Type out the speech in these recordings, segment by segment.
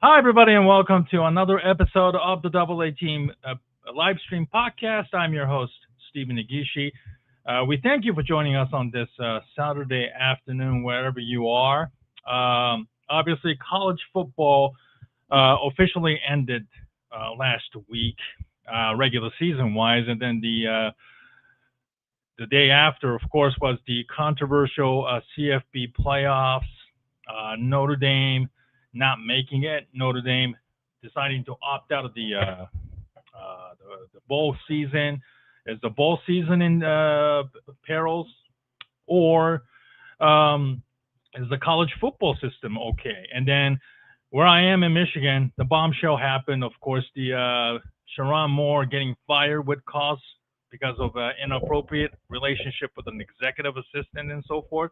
Hi, everybody, and welcome to another episode of the Double A Team live stream podcast. I'm your host, Stephen Nagishi. We thank you for joining us on this Saturday afternoon, wherever you are. Obviously, college football officially ended last week, regular season wise, and then the day after, of course, was the controversial CFB playoffs. Notre Dame not making it. Notre Dame deciding to opt out of the bowl season. Is the bowl season in perils, or is the college football system okay? And then where I am in Michigan, the bombshell happened. Of course, the Sharon Moore getting fired with cause because of inappropriate relationship with an executive assistant and so forth.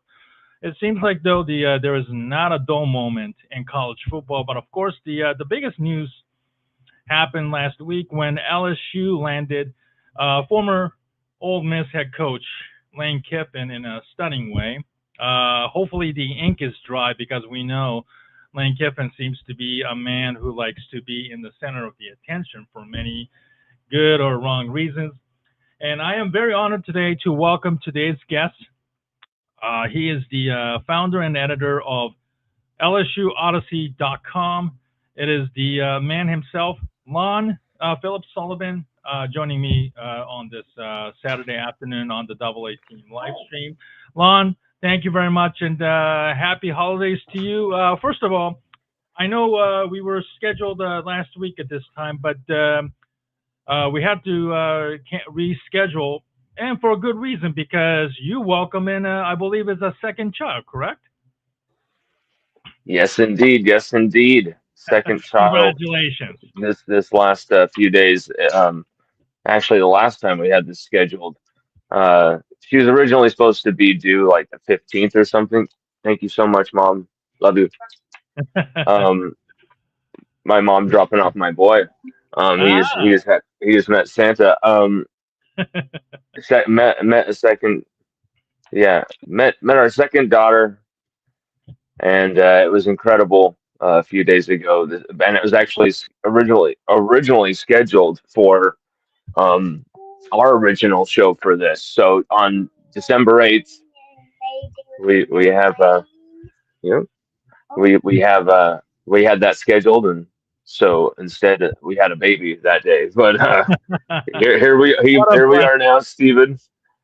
It seems like though there is not a dull moment in college football, but of course the biggest news happened last week when LSU landed former Ole Miss head coach Lane Kiffin in a stunning way. Hopefully the ink is dry because we know Lane Kiffin seems to be a man who likes to be in the center of the attention for many good or wrong reasons. And I am very honored today to welcome today's guest. He is the founder and editor of LSUodyssey.com. It is the man himself, Lonn Phillips Sullivan, joining me on this Saturday afternoon on the Double A Team live stream. Lonn, thank you very much, and happy holidays to you. First of all, I know we were scheduled last week at this time, but we had to reschedule, and for a good reason because you welcome in, I believe, is a second child, correct? Yes, indeed. Yes, indeed. Second child Congratulations. this last few days. Actually, the last time we had this scheduled, she was originally supposed to be due like the 15th or something. Thank you so much, Mom. Love you. Um, my mom dropping off my boy. Ah, He just met Santa. Met a second. Yeah, met our second daughter, and it was incredible a few days ago. And it was actually originally scheduled for um, our original show for this. So on December 8th, we have you know we had that scheduled, and so instead we had a baby that day. But what a here we are blessing. now, Stephen.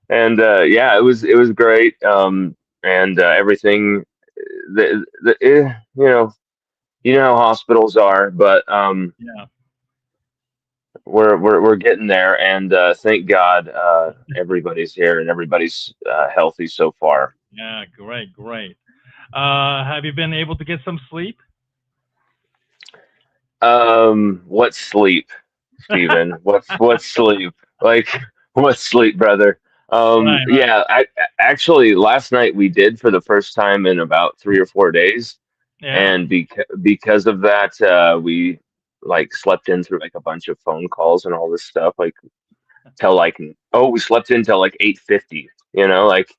And yeah, it was great. And everything you know how hospitals are, but Yeah, we're getting there, and thank God everybody's here and everybody's healthy so far. yeah, great, great. Have you been able to get some sleep? What sleep, Stephen? What's sleep? Like what sleep, brother? Right, right. Yeah, actually last night we did for the first time in about 3 or 4 days, Yeah. and because of that, we like slept in through like a bunch of phone calls and all this stuff, like till like we slept in till like 8:50. Like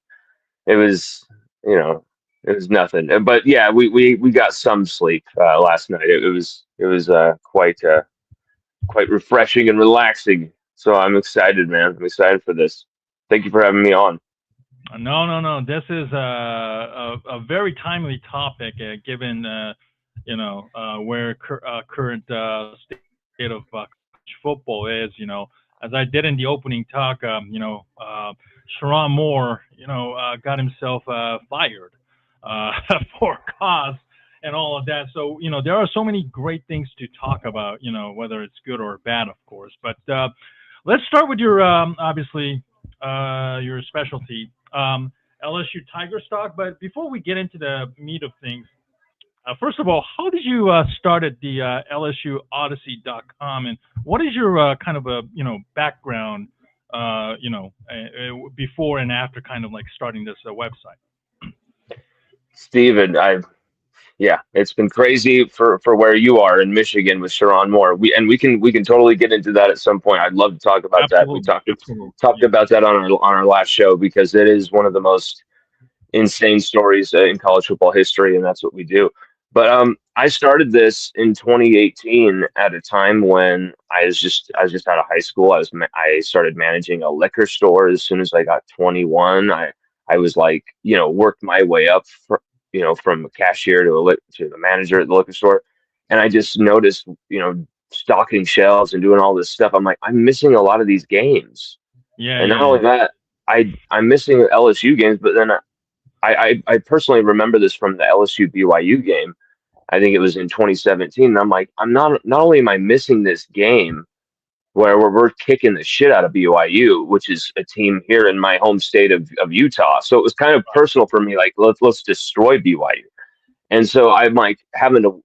it was you know it was nothing. But yeah, we got some sleep last night. It was quite refreshing and relaxing. So I'm excited, man. I'm excited for this. Thank you for having me on. No, no, no. This is a very timely topic, given where current state of football is. As I did in the opening talk, Sharon Moore, got himself fired for cause and all of that. So there are so many great things to talk about. Whether it's good or bad, of course. But let's start with your obviously your specialty, LSU Tiger stock. But before we get into the meat of things, first of all, how did you start at the LSUodyssey.com, and what is your kind of a background, before and after kind of like starting this website? Steven, yeah, it's been crazy for where you are in Michigan with Sharon Moore. We can totally get into that at some point. I'd love to talk about that. We Absolutely, absolutely, talked yeah. about that on our last show because it is one of the most insane stories in college football history, and that's what we do. But I started this in 2018 at a time when I was just out of high school. I started managing a liquor store as soon as I got 21. I was like, worked my way up from a cashier to the manager at the liquor store, and I just noticed, stocking shelves and doing all this stuff. I'm like, I'm missing a lot of these games, Yeah, and not yeah, only yeah. that, I'm missing LSU games, but then I personally remember this from the LSU BYU game. I think it was in 2017. And I'm like, not only am I missing this game where we're kicking the shit out of BYU, which is a team here in my home state of Utah. So it was kind of personal for me, like let's destroy BYU. And so I'm like having to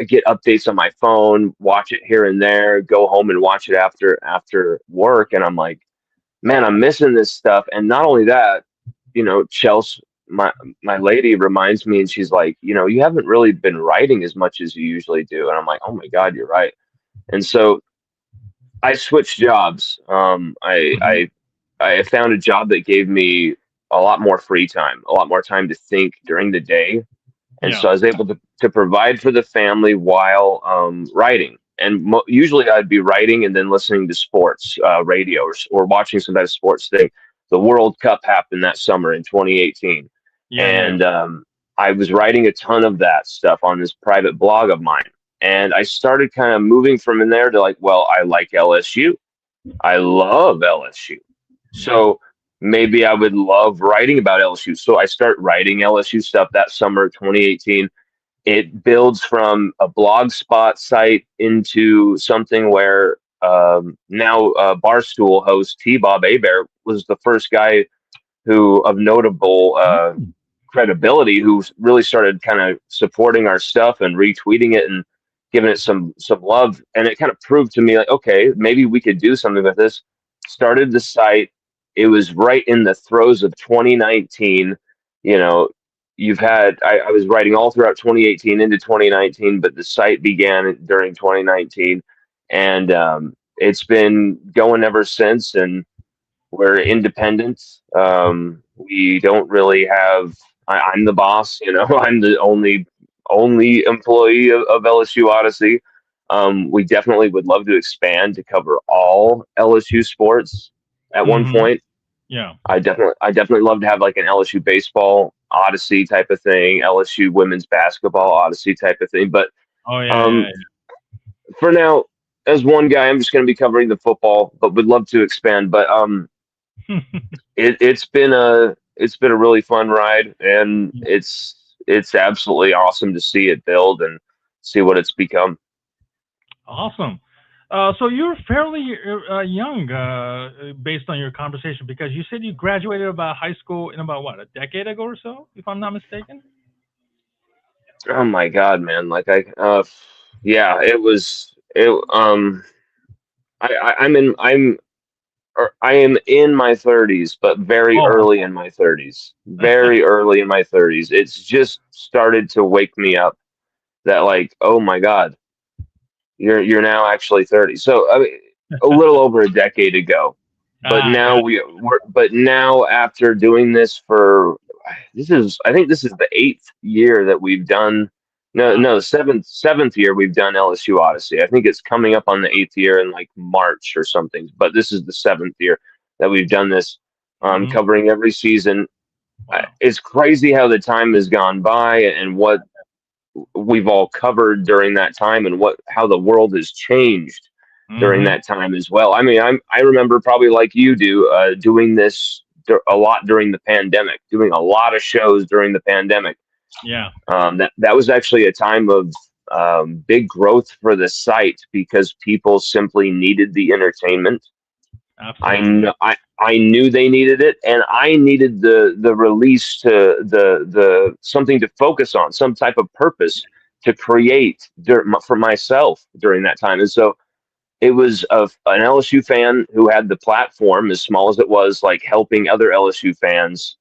get updates on my phone, watch it here and there, go home and watch it after work, and I'm like, man, I'm missing this stuff. And not only that, Chelsea, my lady reminds me, and she's like, you haven't really been writing as much as you usually do. And I'm like, oh my God, you're right. And so I switched jobs. Hmm. I found a job that gave me a lot more free time, a lot more time to think during the day, and Yeah. so I was able to provide for the family while writing. And usually I'd be writing and then listening to sports radio, or watching some kind of sports thing. The World Cup happened that summer in 2018, Yeah, yeah. and I was writing a ton of that stuff on this private blog of mine. And I started kind of moving from in there to like, well, I like LSU. I love LSU. Yeah. So maybe I would love writing about LSU. So I start writing LSU stuff that summer, 2018. It builds from a blog spot site into something where now Barstool host T. Bob Abear was the first guy who of notable Mm. credibility who really started kind of supporting our stuff and retweeting it and giving it some love. And it kind of proved to me like, okay, maybe we could do something with this. Started the site. It was right in the throes of 2019. You know, I was writing all throughout 2018 into 2019, but the site began during 2019, and it's been going ever since. And we're independent. We don't really have. I'm the boss. I'm the only employee of LSU Odyssey. We definitely would love to expand to cover all LSU sports at one Hmm. point. Yeah. I definitely love to have like an LSU baseball Odyssey type of thing, LSU women's basketball Odyssey type of thing. But Oh, yeah, um, yeah, for now, as one guy, I'm just going to be covering the football, but would love to expand. But yeah. it's been a really fun ride, and it's absolutely awesome to see it build and see what it's become. Awesome. So you're fairly young, based on your conversation, because you said you graduated about high school in about what, a decade ago or so, if I'm not mistaken. Oh my God, man! Yeah, it was it. I am in my 30s, but very Oh, early in my 30s. Very early in my 30s. It's just started to wake me up that like, oh my God, you're now actually 30. So I mean, a little over a decade ago. But ah, now got but now after doing this for I think this is the eighth year that we've done. No, wow. no, seventh year we've done LSU Odyssey. I think it's coming up on the eighth year in like March or something. But this is the seventh year that we've done this, Hmm. covering every season. Wow. It's crazy how the time has gone by and what we've all covered during that time, and how the world has changed during Hmm. that time as well. I mean, I remember probably like you do, doing this a lot during the pandemic, doing a lot of shows during the pandemic. Yeah, That was actually a time of big growth for the site because people simply needed the entertainment. I absolutely. know I knew they needed it, and I needed the release to the something to focus on, some type of purpose to create for myself during that time. And so it was an LSU fan who had the platform, as small as it was, like helping other LSU fans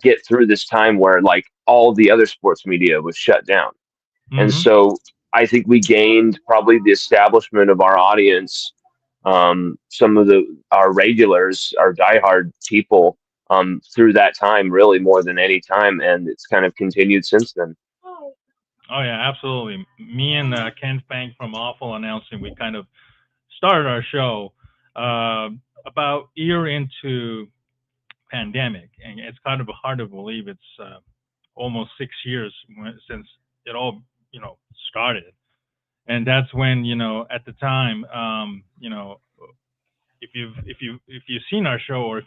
get through this time where like all the other sports media was shut down. And Hmm. so I think we gained probably the establishment of our audience, some of our regulars, our diehard people, through that time, really more than any time, and it's kind of continued since then. Oh yeah, absolutely. Me and Ken Fang from Awful Announcing, we kind of started our show uh, about a year into pandemic, and it's kind of hard to believe it's almost 6 years since it all started. And that's when at the time, if you've seen our show, or if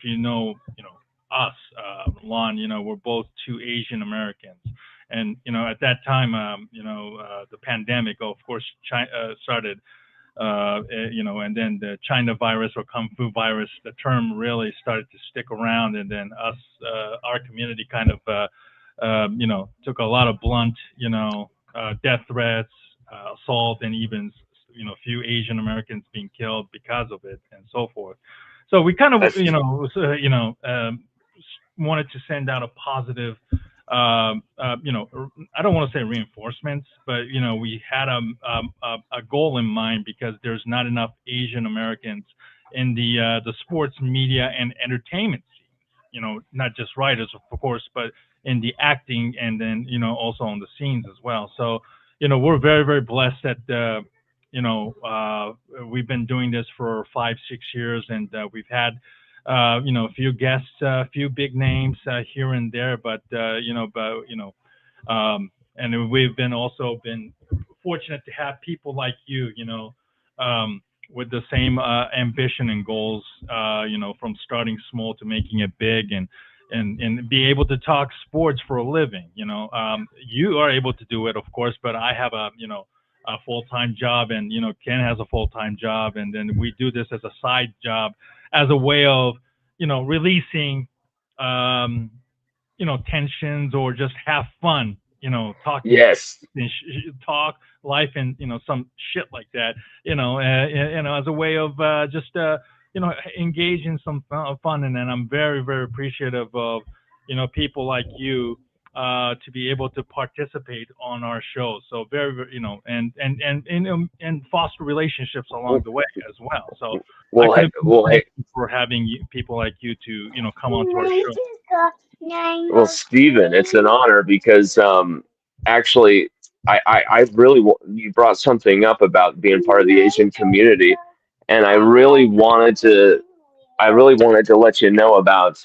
us, Lon, we're both two Asian Americans, and at that time, the pandemic, of course, China started, and then the China virus or Kung Fu virus, the term really started to stick around, and then our community kind of, took a lot of blunt, death threats, assault, and even, a few Asian Americans being killed because of it, and so forth. So we kind of, That's wanted to send out a positive, I don't want to say reinforcements, but we had a goal in mind, because there's not enough Asian Americans in the sports media and entertainment scenes. Not just writers, of course, but in the acting, and then also on the scenes as well. So we're very, very blessed that we've been doing this for 5 6 years, and we've had a few guests, a few big names here and there, and we've been also been fortunate to have people like you, with the same ambition and goals, from starting small to making it big, and be able to talk sports for a living. You are able to do it, of course, but I have a full-time job, and Ken has a full-time job, and then we do this as a side job, as a way of releasing um, tensions, or just have fun, talking, yes. talk life, and some shit like that, as a way of just engage in some fun. And then I'm very, very appreciative of people like you, to be able to participate on our show. So very, very, and foster relationships along Well, the way as well. So I well, hey, couldn't be well, hey, thankful for having people like you to come onto our show. well, Stephen, it's an honor because actually, I really you brought something up about being part of the Asian community, and I really wanted to let you know about.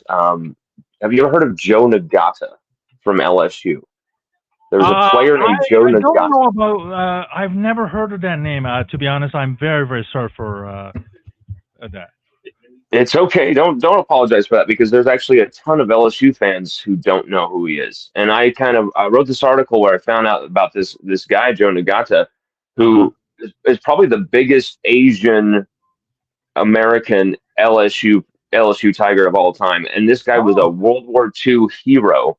Have you ever heard of Joe Nagata from LSU? There was a player I named Joe I don't Nagata. know about. I've never heard of that name. To be honest, I'm very, very sorry for that. It's okay. Don't apologize for that because there's actually a ton of LSU fans who don't know who he is. And I wrote this article where I found out about this guy Joe Nagata, Uh huh. who is probably the biggest Asian American LSU Tiger of all time. And this guy was a Oh. World War II hero.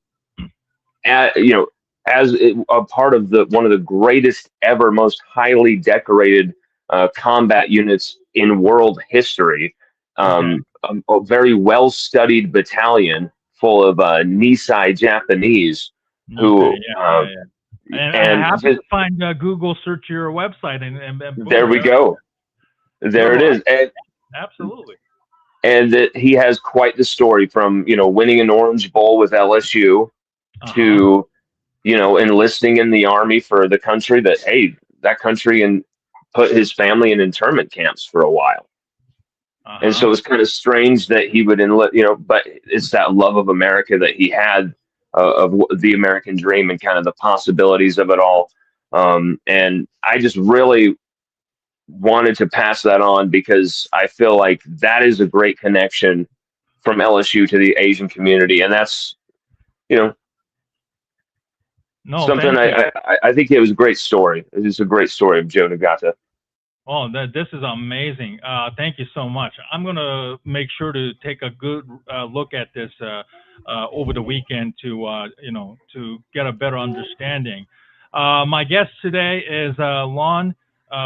At, as a part of the one of the greatest ever, most highly decorated combat units in world history. Okay. A very well studied battalion full of Nisei Japanese Nisei. who Yeah, yeah, yeah. And I and happen just, to find Google search your website, and there boom, we there it is. go. There it So is. absolutely. And that he has quite the story from winning an Orange Bowl with LSU Uh huh. to enlisting in the army for the country that country and put his family in internment camps for a while. Uh And huh. so it's kind of strange that he would enlist, but it's that love of America that he had, of the American dream and kind of the possibilities of it all. And I just really wanted to pass that on because I feel like that is a great connection from LSU to the Asian community. And that's, you know, No, something thank you. I think it was a great story. It's a great story of Joe Nagata. Oh, this is amazing. Thank you so much. I'm gonna make sure to take a good look at this over the weekend to to get a better understanding. My guest today is Lonn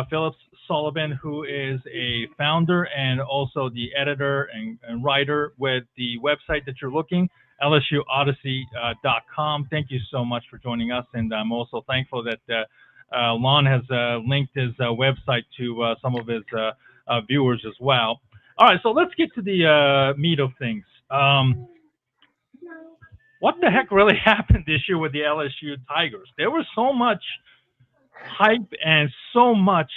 Phillips Sullivan, who is a founder and also the editor and writer with the website that you're looking, LSUodyssey.com. Thank you so much for joining us, and I'm also thankful that Lonn has linked his website to some of his viewers as well. All right, so let's get to the meat of things. what the heck really happened this year with the LSU Tigers? There was so much hype and so much,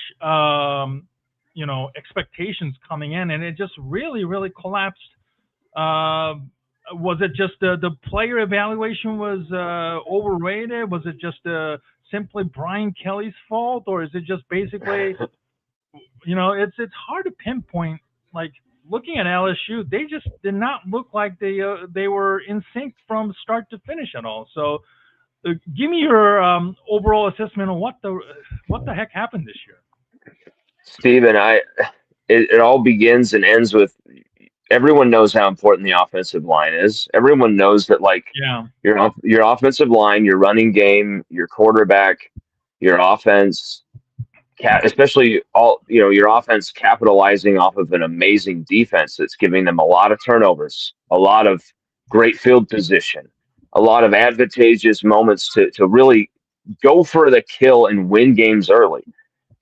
expectations coming in, and it just really, really collapsed. Uh, was it just the player evaluation was overrated? Was it just simply Brian Kelly's fault, or is it just basically, it's hard to pinpoint. Like looking at LSU, they just did not look like they were in sync from start to finish at all. So, give me your overall assessment on what the heck happened this year. Steven, it all begins and ends with everyone knows how important the offensive line is. Everyone knows that like Yeah, your offensive line, your running game, your quarterback, your offense, especially your offense capitalizing off of an amazing defense that's giving them a lot of turnovers, a lot of great field position, a lot of advantageous moments to really go for the kill and win games early.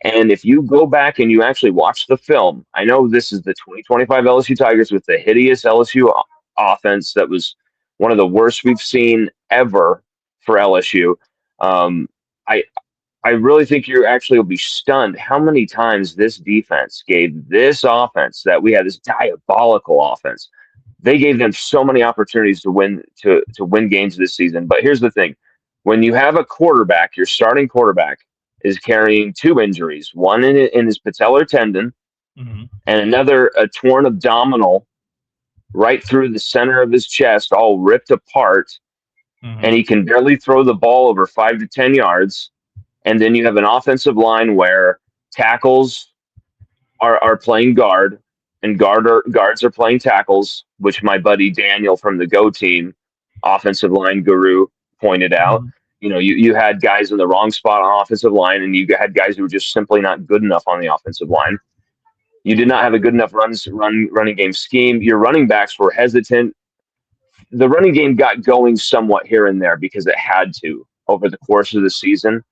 And if you go back and you actually watch the film, I know this is the 2025 LSU Tigers with the hideous LSU offense that was one of the worst we've seen ever for LSU. Um, I I really think you actually will be stunned how many times this defense gave this offense that we had, this diabolical offense. They gave them so many opportunities to win games this season. But here's the thing: when you have a quarterback, your starting quarterback is carrying two injuries, one in his patellar tendon hmm and another a torn abdominal right through the center of his chest, all ripped apart, and hmm he can barely throw the ball over 5 to 10 yards. And then you have an offensive line where tackles are playing guard and guards are playing tackles, which my buddy Daniel from the Go team, offensive line guru, pointed out. hmm You had guys in the wrong spot on offensive line, and you had guys who were just simply not good enough on the offensive line. You did not have a good enough running game scheme. Your running backs were hesitant. The running game got going somewhat here and there because it had to over the course of the season,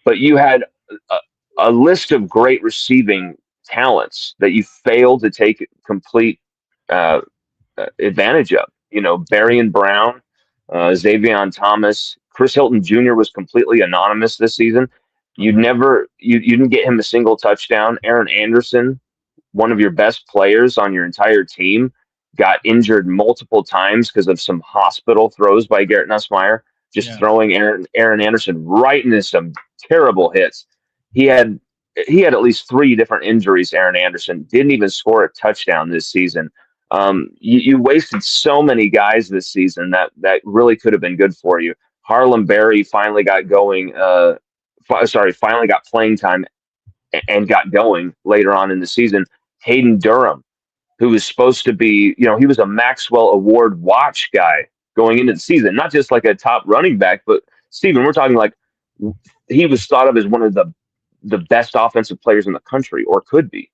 but you had a, a list of great receiving talents that you failed to take complete uh, advantage of. Berrien Brown, Xavier Thomas, Chris Hilton Jr. was completely anonymous this season. hmm You didn't get him a single touchdown. Aaron Anderson, one of your best players on your entire team, got injured multiple times because of some hospital throws by Garrett Nussmeier, just Yeah. throwing Aaron Anderson right into some terrible hits. He had he had at least three different injuries. Aaron Anderson didn't even score a touchdown this season. You wasted so many guys this season that really could have been good for you. Harlem Berry finally got going. Finally got playing time and got going later on in the season. Hayden Durham, who was supposed to be, he was a Maxwell Award watch guy going into the season, not just like a top running back, but Steven, we're talking like he was thought of as one of the best offensive players in the country, or could be.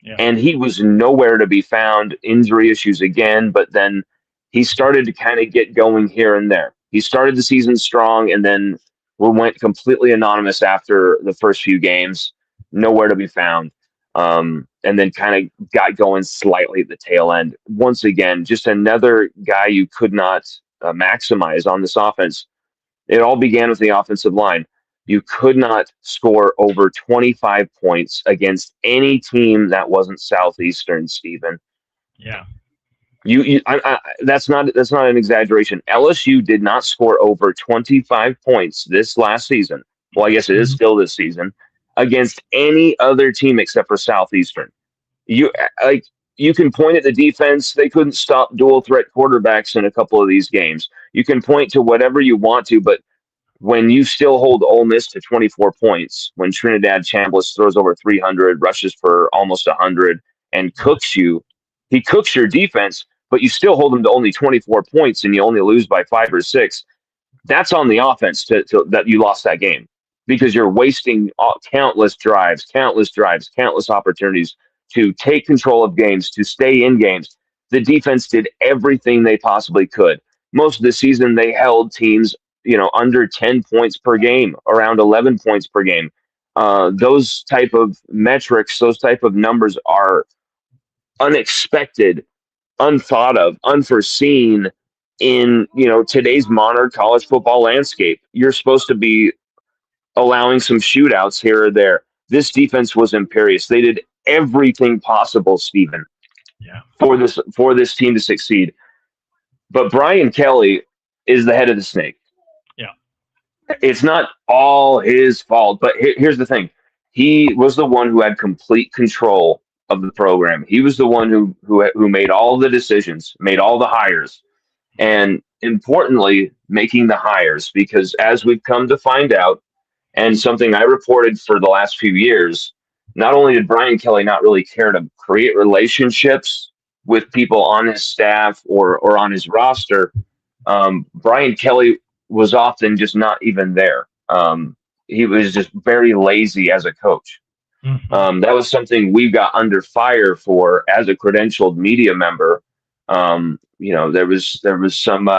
Yeah. And he was nowhere to be found, injury issues again, but then he started to kind of get going here and there. He started the season strong and then we went completely anonymous after the first few games, nowhere to be found. And then kind of got going slightly at the tail end. Once again, just another guy you could not maximize on this offense. It all began with the offensive line. You could not score over 25 points against any team that wasn't Southeastern, Stephen. Yeah. That's not an exaggeration. LSU did not score over 25 points this last season. Well, I guess it is hmm still this season against any other team except for Southeastern. You like you can point at the defense. They couldn't stop dual threat quarterbacks in a couple of these games. You can point to whatever you want to, but when you still hold Ole Miss to 24 points, when Trinidad Chambliss throws over 300, rushes for almost 100, and he cooks your defense, but you still hold them to only 24 points and you only lose by 5 or 6. That's on the offense that you lost that game because you're wasting countless opportunities to take control of games, to stay in games. The defense did everything they possibly could. Most of the season, they held teams, under 10 points per game, around 11 points per game. Those type of metrics, those type of numbers are unexpected, unthought of, unforeseen in, today's modern college football landscape. You're supposed to be allowing some shootouts here or there. This defense was imperious. They did everything possible, Stephen, Yeah. for this team to succeed. But Brian Kelly is the head of the snake. Yeah. It's not all his fault, but here's the thing. He was the one who had complete control of the program. He was the one who made all the decisions, made all the hires, and importantly, making the hires, because as we've come to find out, and something I reported for the last few years, not only did Brian Kelly not really care to create relationships with people on his staff or on his roster, Brian Kelly was often just not even there. He was just very lazy as a coach. Mm-hmm. That was something we got under fire for as a credentialed media member. There was some.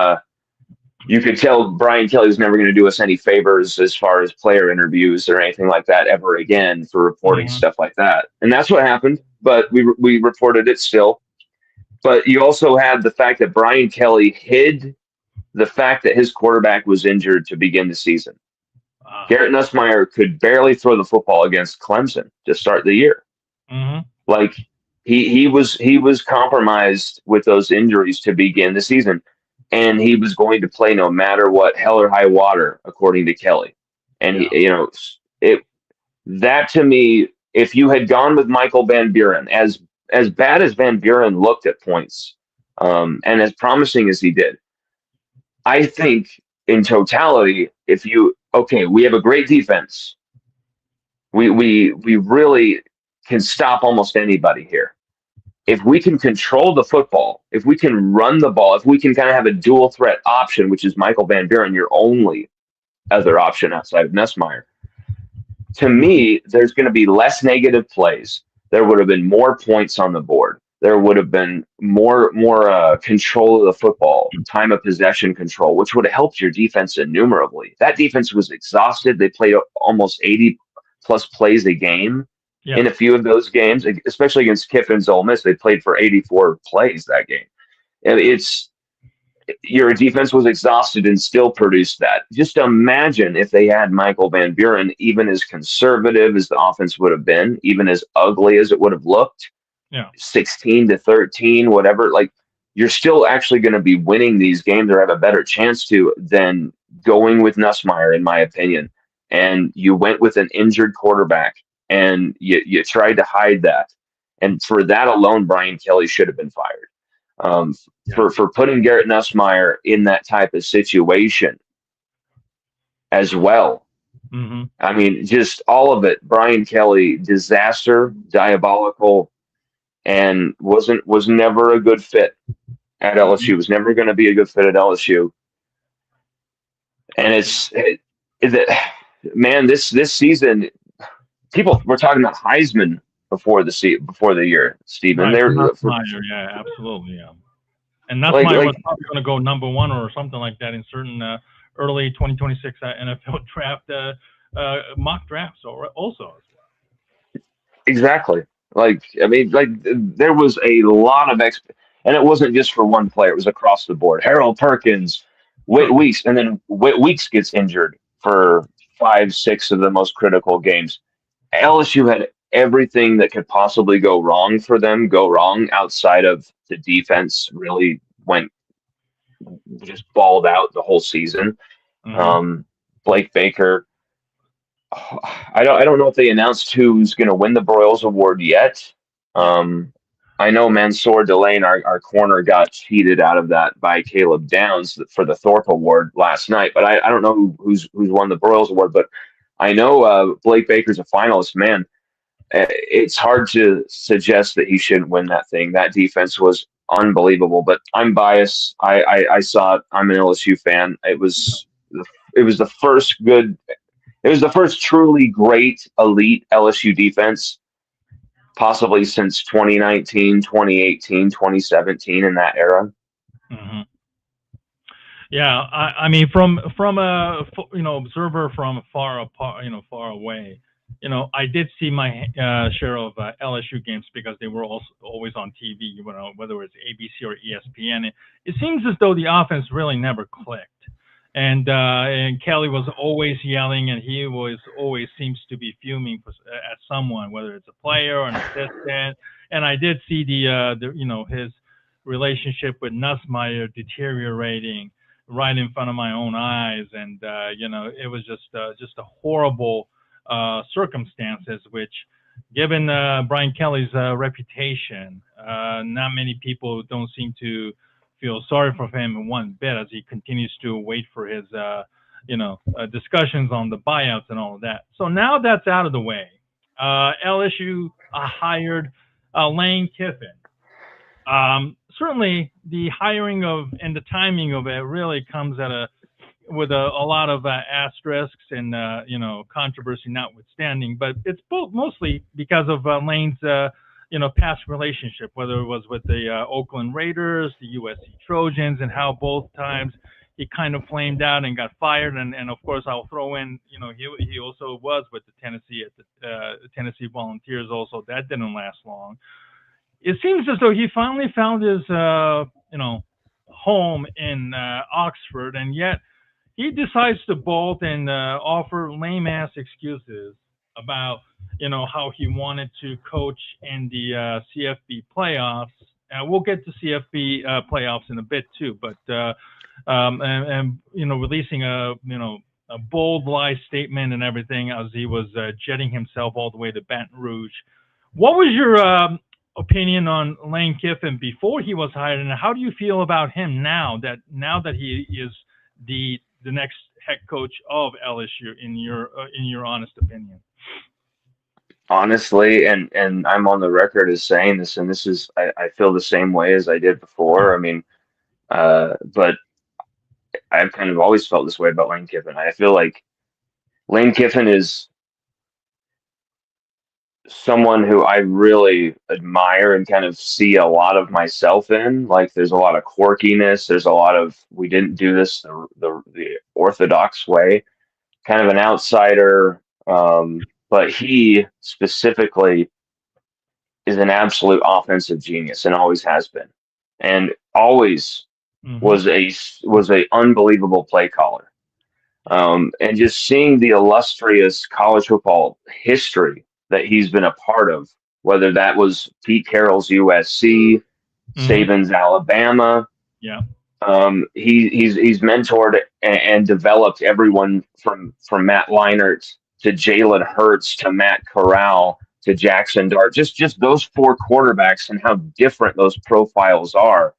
You could tell Brian Kelly was never going to do us any favors as far as player interviews or anything like that ever again for reporting Mm-hmm. stuff like that. And that's what happened. But we reported it still. But you also had the fact that Brian Kelly hid the fact that his quarterback was injured to begin the season. Garrett Nussmeier could barely throw the football against Clemson to start the year. Mm-hmm. Like he was compromised with those injuries to begin the season, and he was going to play no matter what, hell or high water, according to Kelly. And that to me, if you had gone with Michael Van Buren, as bad as Van Buren looked at points, and as promising as he did, I think in totality, we have a great defense. We really can stop almost anybody here. If we can control the football, if we can run the ball, if we can kind of have a dual threat option, which is Michael Van Buren, your only other option outside of Nussmeier, to me, there's going to be less negative plays. There would have been more points on the board. There would have been more control of the football, time of possession control, which would have helped your defense innumerably. That defense was exhausted. They played almost 80-plus plays a game in a few of those games, especially against Kiffin's Ole Miss. They played for 84 plays that game. And your defense was exhausted and still produced that. Just imagine if they had Michael Van Buren, even as conservative as the offense would have been, even as ugly as it would have looked. 16-13, whatever, like, you're still actually going to be winning these games or have a better chance to than going with Nussmeier, in my opinion. And you went with an injured quarterback and you tried to hide that. And for that alone, Brian Kelly should have been fired. For putting Garrett Nussmeier in that type of situation as well. Mm-hmm. I mean, just all of it. Brian Kelly, disaster, diabolical, and was never a good fit at LSU. Was never going to be a good fit at LSU. And this season, people were talking about Heisman before the year, Stephen. Yeah, absolutely, yeah. And Nussmeier was probably going to go number one or something like that in certain early 2026 NFL draft mock drafts also. Exactly. There was a lot of and it wasn't just for one player. It was across the board. Harold Perkins, Whit Weeks, and then Whit Weeks gets injured for 5-6 of the most critical games. LSU had everything that could possibly go wrong for them go wrong outside of the defense really just balled out the whole season. Mm-hmm. Blake Baker, I don't know if they announced who's going to win the Broyles Award yet. I know Mansour Delane, our corner, got cheated out of that by Caleb Downs for the Thorpe Award last night, but I don't know who's won the Broyles Award, but I know Blake Baker's a finalist. Man, it's hard to suggest that he shouldn't win that thing. That defense was unbelievable, but I'm biased. I saw it. I'm an LSU fan. It was the first truly great elite LSU defense possibly since 2019, 2018, 2017 in that era. Mm-hmm. Yeah, I mean, from a observer from far apart, far away, I did see my share of LSU games because they were also always on TV, whether it's ABC or ESPN. It seems as though the offense really never clicked. And Kelly was always yelling, and he was always seems to be fuming at someone, whether it's a player or an assistant. And I did see his relationship with Nussmeier deteriorating right in front of my own eyes, and it was just a horrible circumstances, which, given Brian Kelly's reputation, not many people don't seem to feel sorry for him one bit as he continues to wait for his, discussions on the buyouts and all of that. So now that's out of the way. LSU hired Lane Kiffin. Certainly, the hiring of and the timing of it really comes with a lot of asterisks and controversy notwithstanding, but it's both mostly because of Lane's past relationship, whether it was with the Oakland Raiders, the USC Trojans, and how both times he kind of flamed out and got fired, and of course I'll throw in he also was with the Tennessee Volunteers also. That didn't last long. It seems as though he finally found his home in Oxford, and yet he decides to bolt and offer lame ass excuses about how he wanted to coach in the CFB playoffs. We'll get to CFB playoffs in a bit too, but releasing a bold lie statement and everything as he was jetting himself all the way to Baton Rouge. What was your opinion on Lane Kiffin before he was hired, and how do you feel about him now that he is the next head coach of LSU in your honest opinion? Honestly, and I'm on the record as saying this, and this is I feel the same way as I did before. I mean, but I've kind of always felt this way about Lane Kiffin. I feel like Lane Kiffin is someone who I really admire and kind of see a lot of myself in. Like, there's a lot of quirkiness. There's a lot of, we didn't do this the orthodox way, kind of an outsider. But he specifically is an absolute offensive genius and always has been, and always was a unbelievable play caller. And just seeing the illustrious college football history that he's been a part of, whether that was Pete Carroll's USC, Saban's Alabama. Yeah. He's mentored and developed everyone from Matt Leinart to Jalen Hurts to Matt Corral to Jackson Dart. Just those four quarterbacks and how different those profiles are.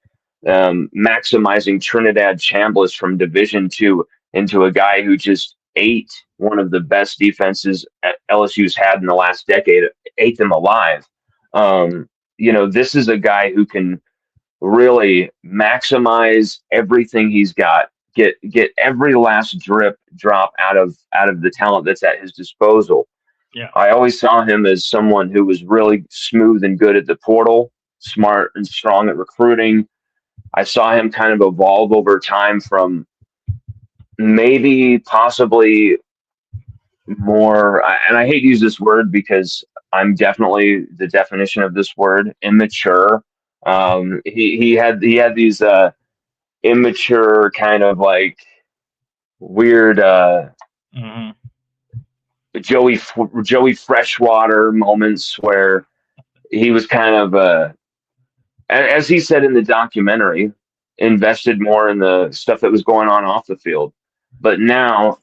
Maximizing Trinidad Chambliss from Division II into a guy who just ate one of the best defenses LSU's had in the last decade, ate them alive. This is a guy who can really maximize everything he's got, get every last drop out of the talent that's at his disposal. Yeah. I always saw him as someone who was really smooth and good at the portal, smart and strong at recruiting. I saw him kind of evolve over time from maybe possibly more, and I hate to use this word because I'm definitely the definition of this word, immature. He had these immature kind of like weird Joey Freshwater moments where he was kind of as he said in the documentary, invested more in the stuff that was going on off the field. But now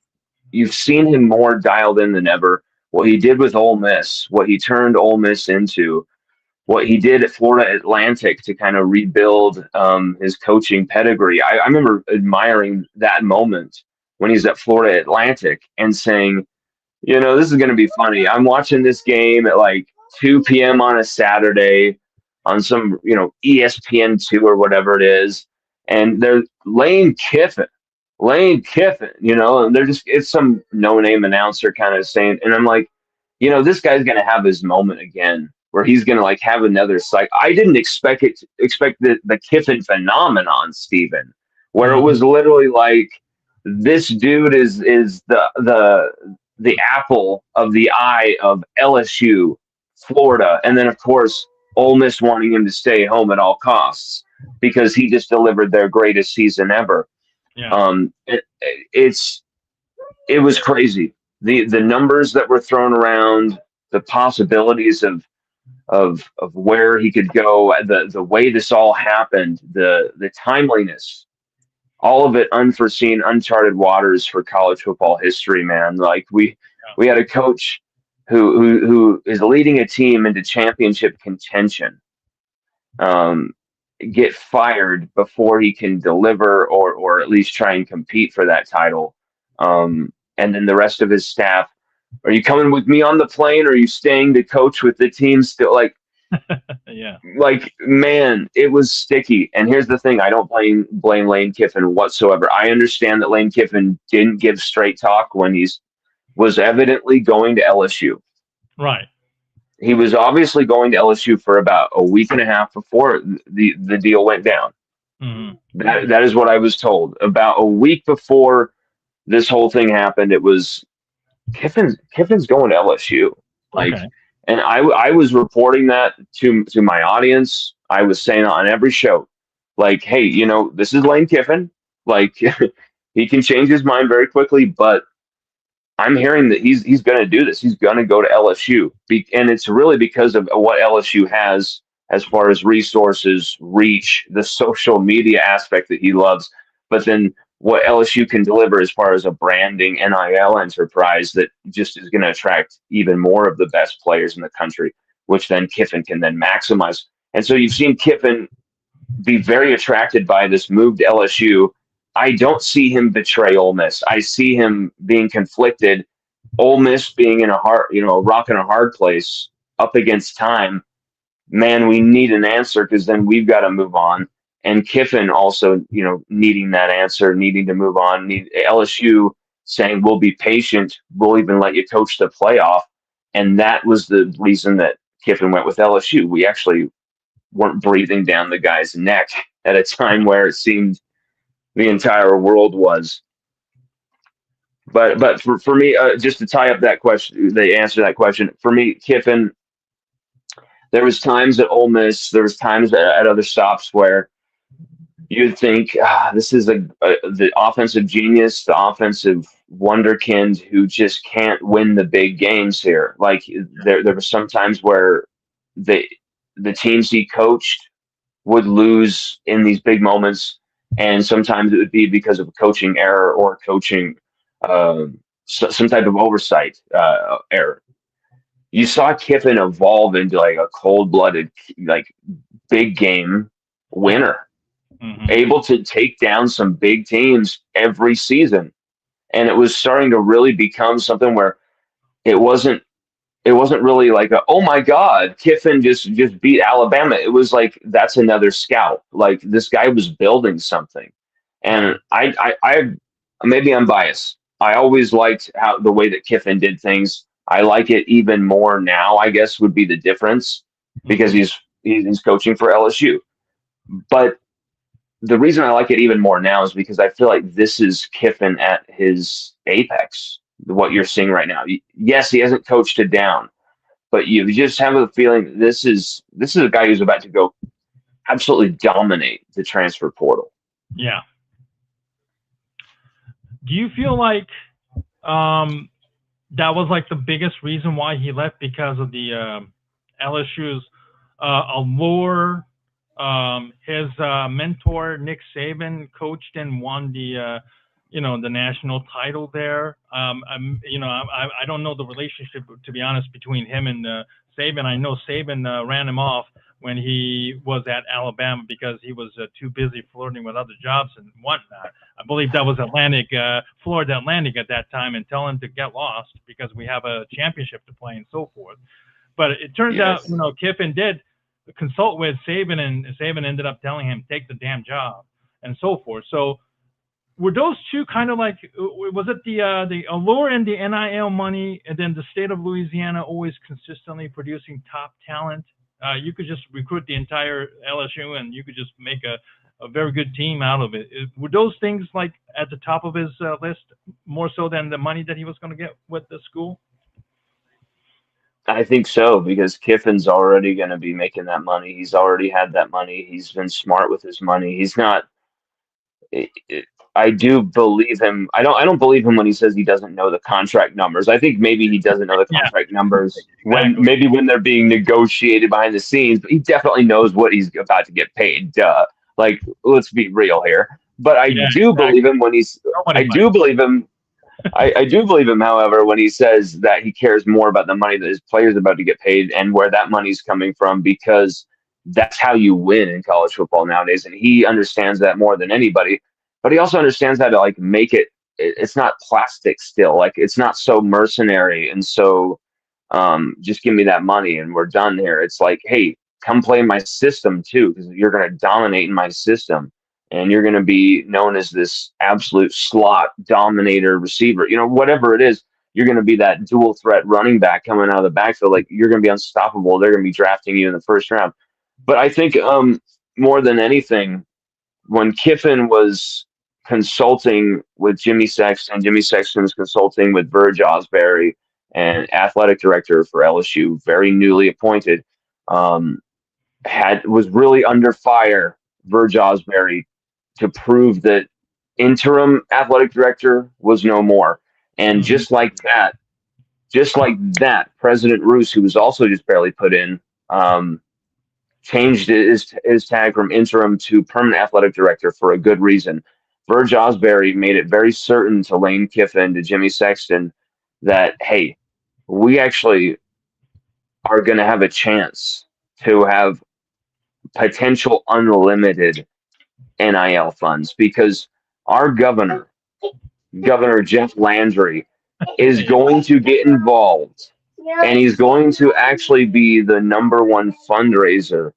you've seen him more dialed in than ever. What he did with Ole Miss, what he turned Ole Miss into, what he did at Florida Atlantic to kind of rebuild his coaching pedigree. I remember admiring that moment when he's at Florida Atlantic and saying, this is going to be funny. I'm watching this game at like 2 p.m. on a Saturday on some, ESPN2 or whatever it is. And they're Lane Kiffin, and they're just, it's some no-name announcer kind of saying, and I'm like, this guy's going to have his moment again where he's going to like have another cycle. I didn't expect the Kiffin phenomenon, Steven, where it was literally like, this dude is the the apple of the eye of LSU, Florida, and then of course Ole Miss wanting him to stay home at all costs because he just delivered their greatest season ever. Yeah. It's it was crazy. The numbers that were thrown around, the possibilities of where he could go, the way this all happened, the timeliness, all of it unforeseen, uncharted waters for college football history, man. Like we had a coach who is leading a team into championship contention, um, get fired before he can deliver or at least try and compete for that title. And then the rest of his staff, are you coming with me on the plane? Or are you staying to coach with the team still? Yeah. Like, man, it was sticky. And here's the thing: I don't blame Lane Kiffin whatsoever. I understand that Lane Kiffin didn't give straight talk when was evidently going to LSU. Right. He was obviously going to LSU for about a week and a half before the deal went down. Mm-hmm. That is what I was told. About a week before this whole thing happened, it was Kiffin's going to LSU. Like, Okay. and I was reporting that to my audience. I was saying on every show, like, hey, this is Lane Kiffin. Like, he can change his mind very quickly, but I'm hearing that he's going to do this. He's going to go to LSU, and it's really because of what LSU has as far as resources, reach, the social media aspect that he loves, but then what LSU can deliver as far as a branding NIL enterprise that just is going to attract even more of the best players in the country, which then Kiffin can then maximize. And so you've seen Kiffin be very attracted by this move to LSU. I don't see him betray Ole Miss. I see him being conflicted. Ole Miss being in a rock and a hard place up against time. Man, we need an answer because then we've got to move on. And Kiffin also, needing that answer, needing to move on. LSU saying, we'll be patient. We'll even let you coach the playoff. And that was the reason that Kiffin went with LSU. We actually weren't breathing down the guy's neck at a time where it seemed the entire world was. But for me, just to tie up that question, the answer to that question, for me, Kiffin, there was times at Ole Miss, there was times at other stops where you'd think, this is the offensive genius, the offensive wonderkind who just can't win the big games here. Like there were some times where the teams he coached would lose in these big moments, and sometimes it would be because of a coaching error or coaching some type of oversight error. You saw Kiffin evolve into like a cold-blooded, like big game winner, able to take down some big teams every season, and it was starting to really become something where it wasn't really like oh my God, Kiffin just beat Alabama. It was like that's another scout. Like this guy was building something, and I maybe I'm biased. I always liked the way that Kiffin did things. I like it even more now, I guess, would be the difference because he's coaching for LSU. But the reason I like it even more now is because I feel like this is Kiffin at his apex, what you're seeing right now. Yes, he hasn't coached it down, but you just have a feeling this is a guy who's about to go absolutely dominate the transfer portal. Yeah. Do you feel like that was like the biggest reason why he left, because of the LSU's allure? His mentor Nick Saban coached and won the the national title there. I don't know the relationship, to be honest, between him and Saban. I know Saban ran him off when he was at Alabama because he was too busy flirting with other jobs and whatnot. I believe that was Florida Atlantic at that time, and tell him to get lost because we have a championship to play and so forth. But it turns out, Kiffin did consult with Saban, and Saban ended up telling him, take the damn job and so forth. So were those two kind of like, was it the allure and the NIL money, and then the state of Louisiana always consistently producing top talent? You could just recruit the entire LSU and you could just make a very good team out of it. Were those things like at the top of his list more so than the money that he was going to get with the school? I think so, because Kiffin's already going to be making that money. He's already had that money. He's been smart with his money. He's not. I do believe him. I don't believe him when he says he doesn't know the contract numbers. I think maybe he doesn't know the Yeah, contract numbers when exactly. maybe when they're being negotiated behind the scenes, but he definitely knows what he's about to get paid. Duh. Like, let's be real here. But I Yeah, do believe exactly. him when he's Nobody I might. do believe him I do believe him, however, when he says that he cares more about the money that his players are about to get paid and where that money's coming from, because that's how you win in college football nowadays. And he understands that more than anybody. But he also understands how to like make it. It's not plastic still. Like it's not so mercenary and so just give me that money and we're done here. It's like, hey, come play my system too, because you're going to dominate in my system and you're going to be known as this absolute slot dominator receiver. You know, whatever it is, you're going to be that dual threat running back coming out of the backfield. Like you're going to be unstoppable. They're going to be drafting you in the first round. But I think more than anything, when Kiffin was consulting with Jimmy Sexton was consulting with Verge Osbury, and athletic director for LSU, very newly appointed, um, was really under fire. Verge Osbury to prove that interim athletic director was no more, and Hmm. just like that, President Roos, who was also just barely put in, changed his tag from interim to permanent athletic director for a good reason. Verge Osbury made it very certain to Lane Kiffin, to Jimmy Sexton, that, hey, we actually are going to have a chance to have potential unlimited NIL funds because our Governor Jeff Landry, is Yeah. going to get involved and he's going to actually be the number one fundraiser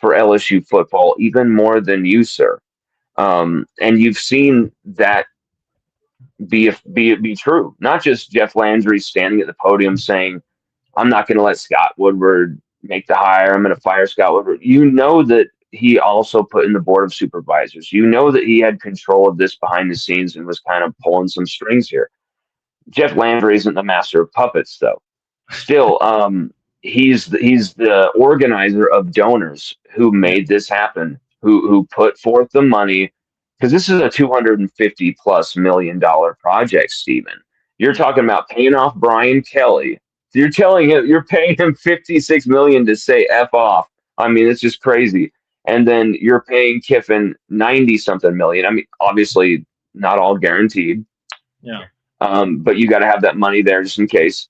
for LSU football, even more than you, sir. And you've seen that be true. Not just Jeff Landry standing at the podium saying, "I'm not going to let Scott Woodward make the hire. I'm going to fire Scott Woodward." You know that he also put in the board of supervisors. You know that he had control of this behind the scenes and was kind of pulling some strings here. Jeff Landry isn't the master of puppets, though. Still, he's the organizer of donors who Yeah. made this happen, who put forth the money, because this is a $250+ million project, Stephen. You're Yeah. talking about paying off Brian Kelly. You're paying him 56 million to say F off. I mean, it's just crazy. And then you're paying Kiffin 90 something million. I mean, obviously not all guaranteed, Yeah. but you got to have that money there just in case.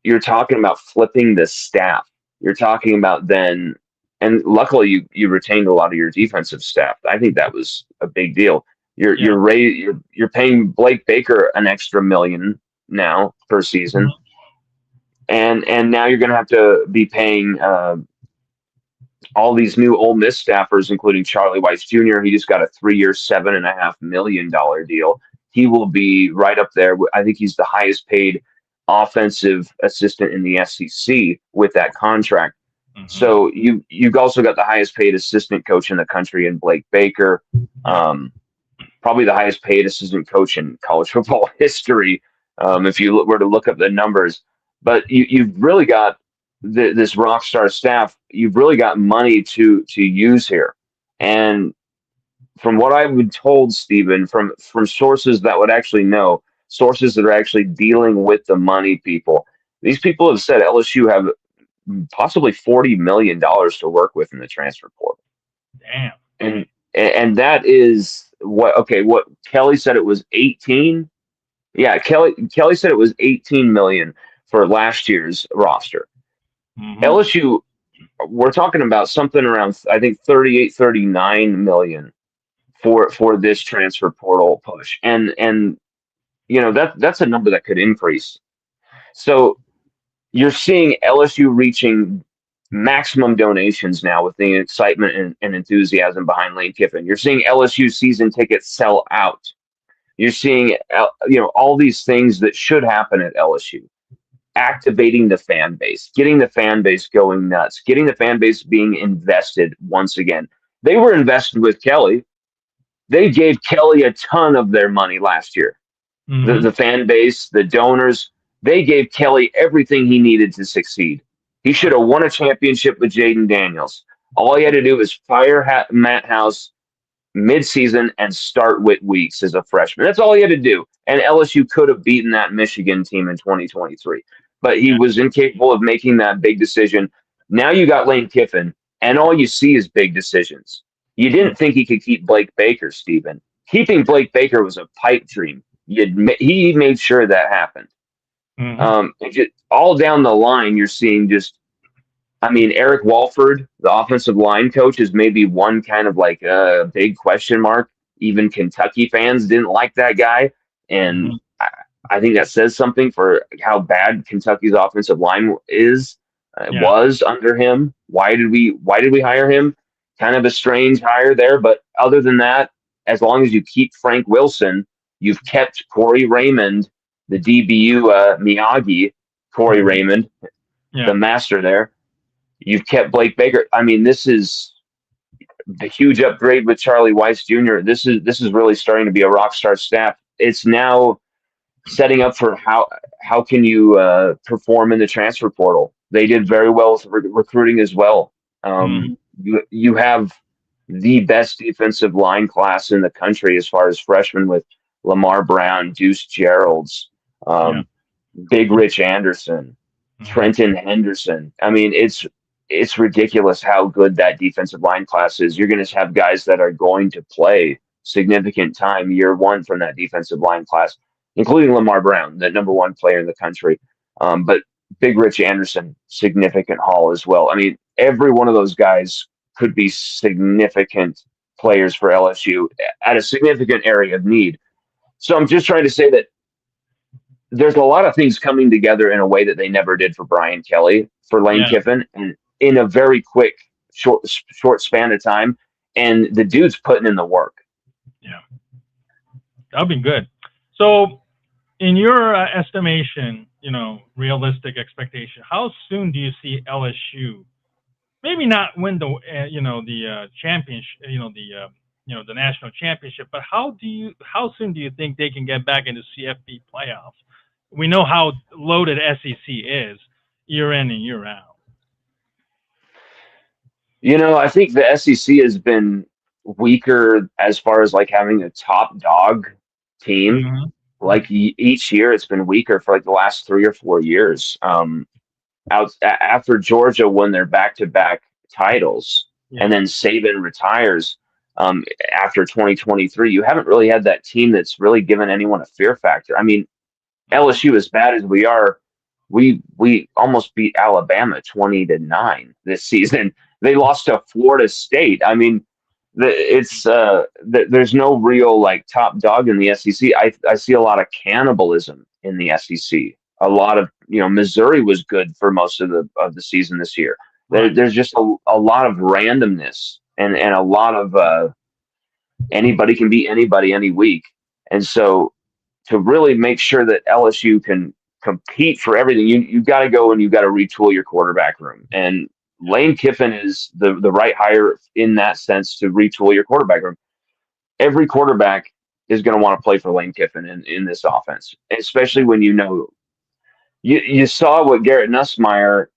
You're talking about flipping the staff. You're talking about then, and luckily you retained a lot of your defensive staff. I think that was a big deal. Yeah. You're paying Blake Baker an extra million now per season, Mhm. and now you're going to have to be paying all these new Ole Miss staffers, including Charlie Weiss Jr. He just got a 3-year, $7.5 million deal. He will be right up there. I think he's the highest paid offensive assistant in the SEC with that contract. Mhm. So you've also got the highest paid assistant coach in the country in Blake Baker, Yeah. probably the highest paid assistant coach in college football history, if you were to look up the numbers. But you've really got this rock star staff. You've really got money to use here, and from what I've been told, Stephen, from sources that would actually know, sources that are actually dealing with the money people, these people have said LSU have possibly $40 million to work with in the transfer portal, Damn. and that is what okay. What Kelly said, it was 18. Yeah, Kelly said it was 18 million for last year's roster. Mhm. LSU, we're talking about something around I think 38, 39 million for this transfer portal push, and that's a number that could increase. So you're seeing LSU reaching maximum donations now with the excitement and enthusiasm behind Lane Kiffin. You're seeing LSU season tickets sell out. You're seeing all these things that should happen at LSU. Activating the fan base, getting the fan base going nuts, getting the fan base being invested once again. They were invested with Kelly. They gave Kelly a ton of their money last year. Mm-hmm. The fan base, the donors, they gave Kelly everything he needed to succeed. He should have won a championship with Jaden Daniels. All he had to do was fire Matt House midseason and start Whit Weeks as a freshman. That's all he had to do. And LSU could have beaten that Michigan team in 2023. But he Yeah. was incapable of making that big decision. Now you got Lane Kiffin, and all you see is big decisions. You didn't think he could keep Blake Baker, Stephen. Keeping Blake Baker was a pipe dream. He made sure that happened. Mm-hmm. All down the line, you're seeing just, I mean, Eric Walford, the offensive line coach, is maybe one kind of like a big question mark. Even Kentucky fans didn't like that guy. And Mm-hmm. I think that says something for how bad Kentucky's offensive line Yeah. was under him. Why did we hire him? Kind of a strange hire there. But other than that, as long as you keep Frank Wilson, you've kept Corey Raymond, the DBU Miyagi, Corey Mm-hmm. Raymond, Yeah. the master there. You've kept Blake Baker. I mean, this is the huge upgrade with Charlie Weiss Jr. This is really starting to be a rock star staff. It's now setting up for how can you perform in the transfer portal. They did very well with recruiting as well. Mm-hmm. You have the best defensive line class in the country as far as freshmen with Lamar Brown, Deuce Geralds, Yeah. Big Rich Anderson, Mm-hmm. Trenton Henderson. I mean, it's ridiculous how good that defensive line class is. You're going to have guys that are going to play significant time year one from that defensive line class, including Lamar Brown, the number one player in the country. But Big Rich Anderson, significant haul as well. I mean, every one of those guys could be significant players for LSU at a significant area of need. So I'm just trying to say that there's a lot of things coming together in a way that they never did for Brian Kelly, for Lane Yeah. Kiffin, and in a very quick, short span of time. And the dude's putting in the work. Yeah. That'll be good. So, in your estimation, realistic expectation, how soon do you see LSU? Maybe not win the championship, the national championship, but how soon do you think they can get back into CFP playoffs? We know how loaded SEC is year in and year out. I think the SEC has been weaker as far as like having a top dog team. Mm-hmm. Like each year, it's been weaker for like the last 3 or 4 years. After Georgia won their back-to-back titles, Yeah. and then Saban retires after 2023, you haven't really had that team that's really given anyone a fear factor. I mean, LSU, as bad as we are, we almost beat Alabama 20-9 this season. They lost to Florida State. I mean, there's no real like top dog in the SEC. I see a lot of cannibalism in the SEC. A lot of Missouri was good for most of the season this year. Right. There's just a lot of randomness and a lot of anybody can beat anybody any week. And so to really make sure that LSU can compete for everything, you got to go and you got to retool your quarterback room. And Lane Kiffin is the right hire in that sense to retool your quarterback room. Every quarterback is going to want to play for Lane Kiffin in this offense, especially when you saw what Garrett Nussmeier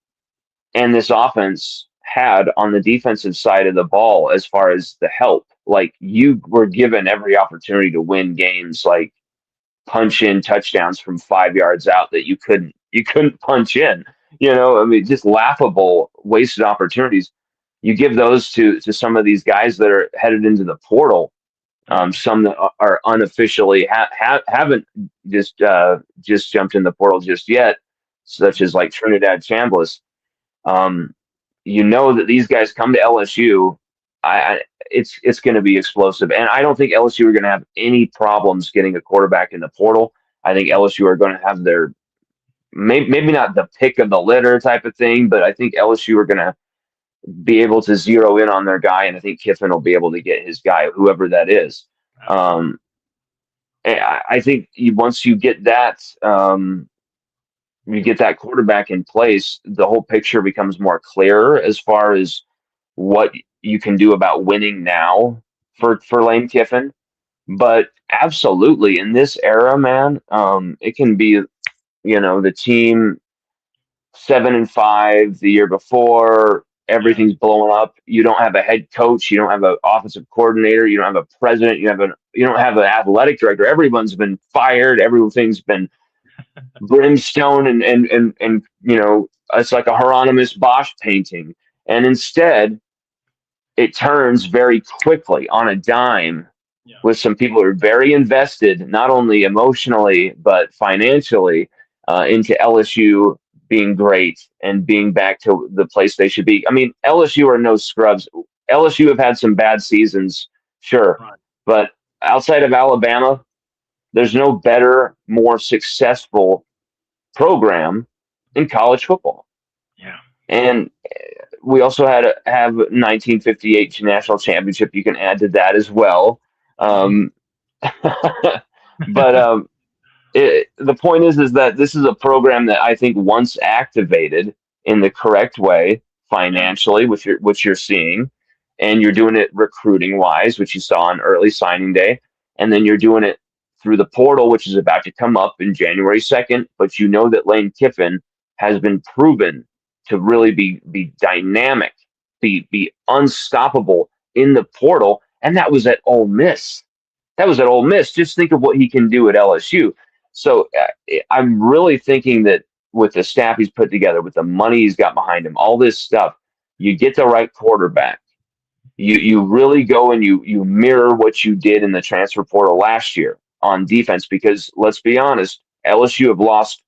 and this offense had on the defensive side of the ball as far as the help. Like, you were given every opportunity to win games, like punch in touchdowns from 5 yards out that you couldn't punch in. I mean, just laughable wasted opportunities. You give those to some of these guys that are headed into the portal. Some that are unofficially haven't just jumped in the portal just yet, such as like Trinidad Chambliss. That these guys come to LSU. It's going to be explosive, and I don't think LSU are going to have any problems getting a quarterback in the portal. I think LSU are going to have their maybe not the pick of the litter type of thing, but I think LSU are going to be able to zero in on their guy, and I think Kiffin will be able to get his guy, whoever that is. I think once you get that, quarterback in place, the whole picture becomes more clearer as far as what you can do about winning now for Lane Kiffin. But absolutely, in this era, man, it can be, the team 7-5 the year before. Yeah. Everything's blowing up. You don't have a head coach. You don't have an offensive coordinator. You don't have a president. You don't have an athletic director. Everyone's been fired. Everything's been brimstone, and it's like a Hieronymus Bosch painting. And instead, it turns very quickly on a dime Yeah. with some people who are very invested, not only emotionally but financially, into LSU being great and being back to the place they should be. I mean, LSU are no scrubs. LSU have had some bad seasons, sure, Right. but outside of Alabama, there's no better, more successful program in college football. Yeah. And we also have 1958 national championship. You can add to that as well. Hmm. Um, but the point is that this is a program that I think once activated in the correct way Yeah. financially, which you're seeing, and you're doing it recruiting wise, which you saw on early signing day, and then you're doing it through the portal, which is about to come up in January 2nd. But you know that Lane Kiffin has been proven to really be dynamic, be unstoppable in the portal, and that was at Ole Miss. That was at Ole Miss. Just think of what he can do at LSU. So I'm really thinking that with the staff he's put together, with the money he's got behind him, all this stuff, you get the right quarterback. You really go and you mirror what you did in the transfer portal last year on defense, because let's be honest, LSU have lost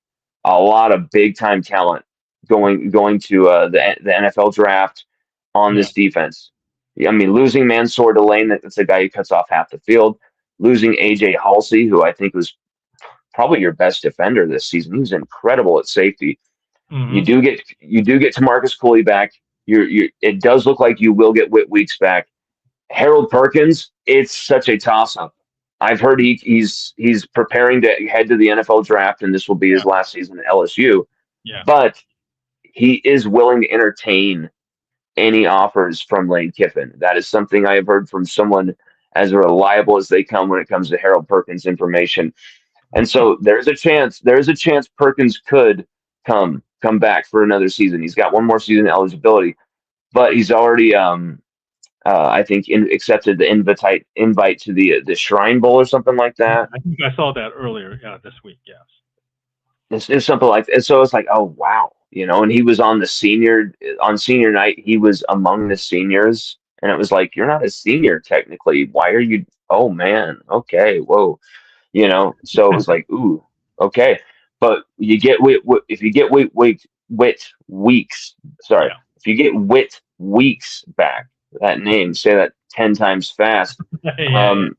a lot of big time talent going to the NFL draft on Yeah. this defense. I mean, losing Mansour Delane, that's a guy who cuts off half the field. Losing AJ Halsey, who I think was probably your best defender this season. He was incredible at safety. Hmm. You do get to Marcus Cooley back. It does look like you will get Whit Weeks back. Harold Perkins, it's such a toss up. I've heard he's preparing to head to the NFL draft, and this will be his Yeah. last season at LSU. Yeah. But he is willing to entertain any offers from Lane Kiffin. That is something I have heard from someone as reliable as they come when it comes to Harold Perkins information. And so there's a chance Perkins could come back for another season. He's got one more season eligibility, but he's already I think accepted the invite to the Shrine Bowl or something like Yeah. that. I think I saw that earlier. Yeah, this week. Yes. It's something like that. So it's like, oh wow, and he was on senior night. He was among the seniors, and it was like, you're not a senior technically. Why are you? Oh man, okay, whoa, So it was like, ooh, okay, but you get if you get Wit Weeks, sorry, Yeah. if you get Wit Weeks back, that name, say that 10 times fast. Yeah. Yeah. Um,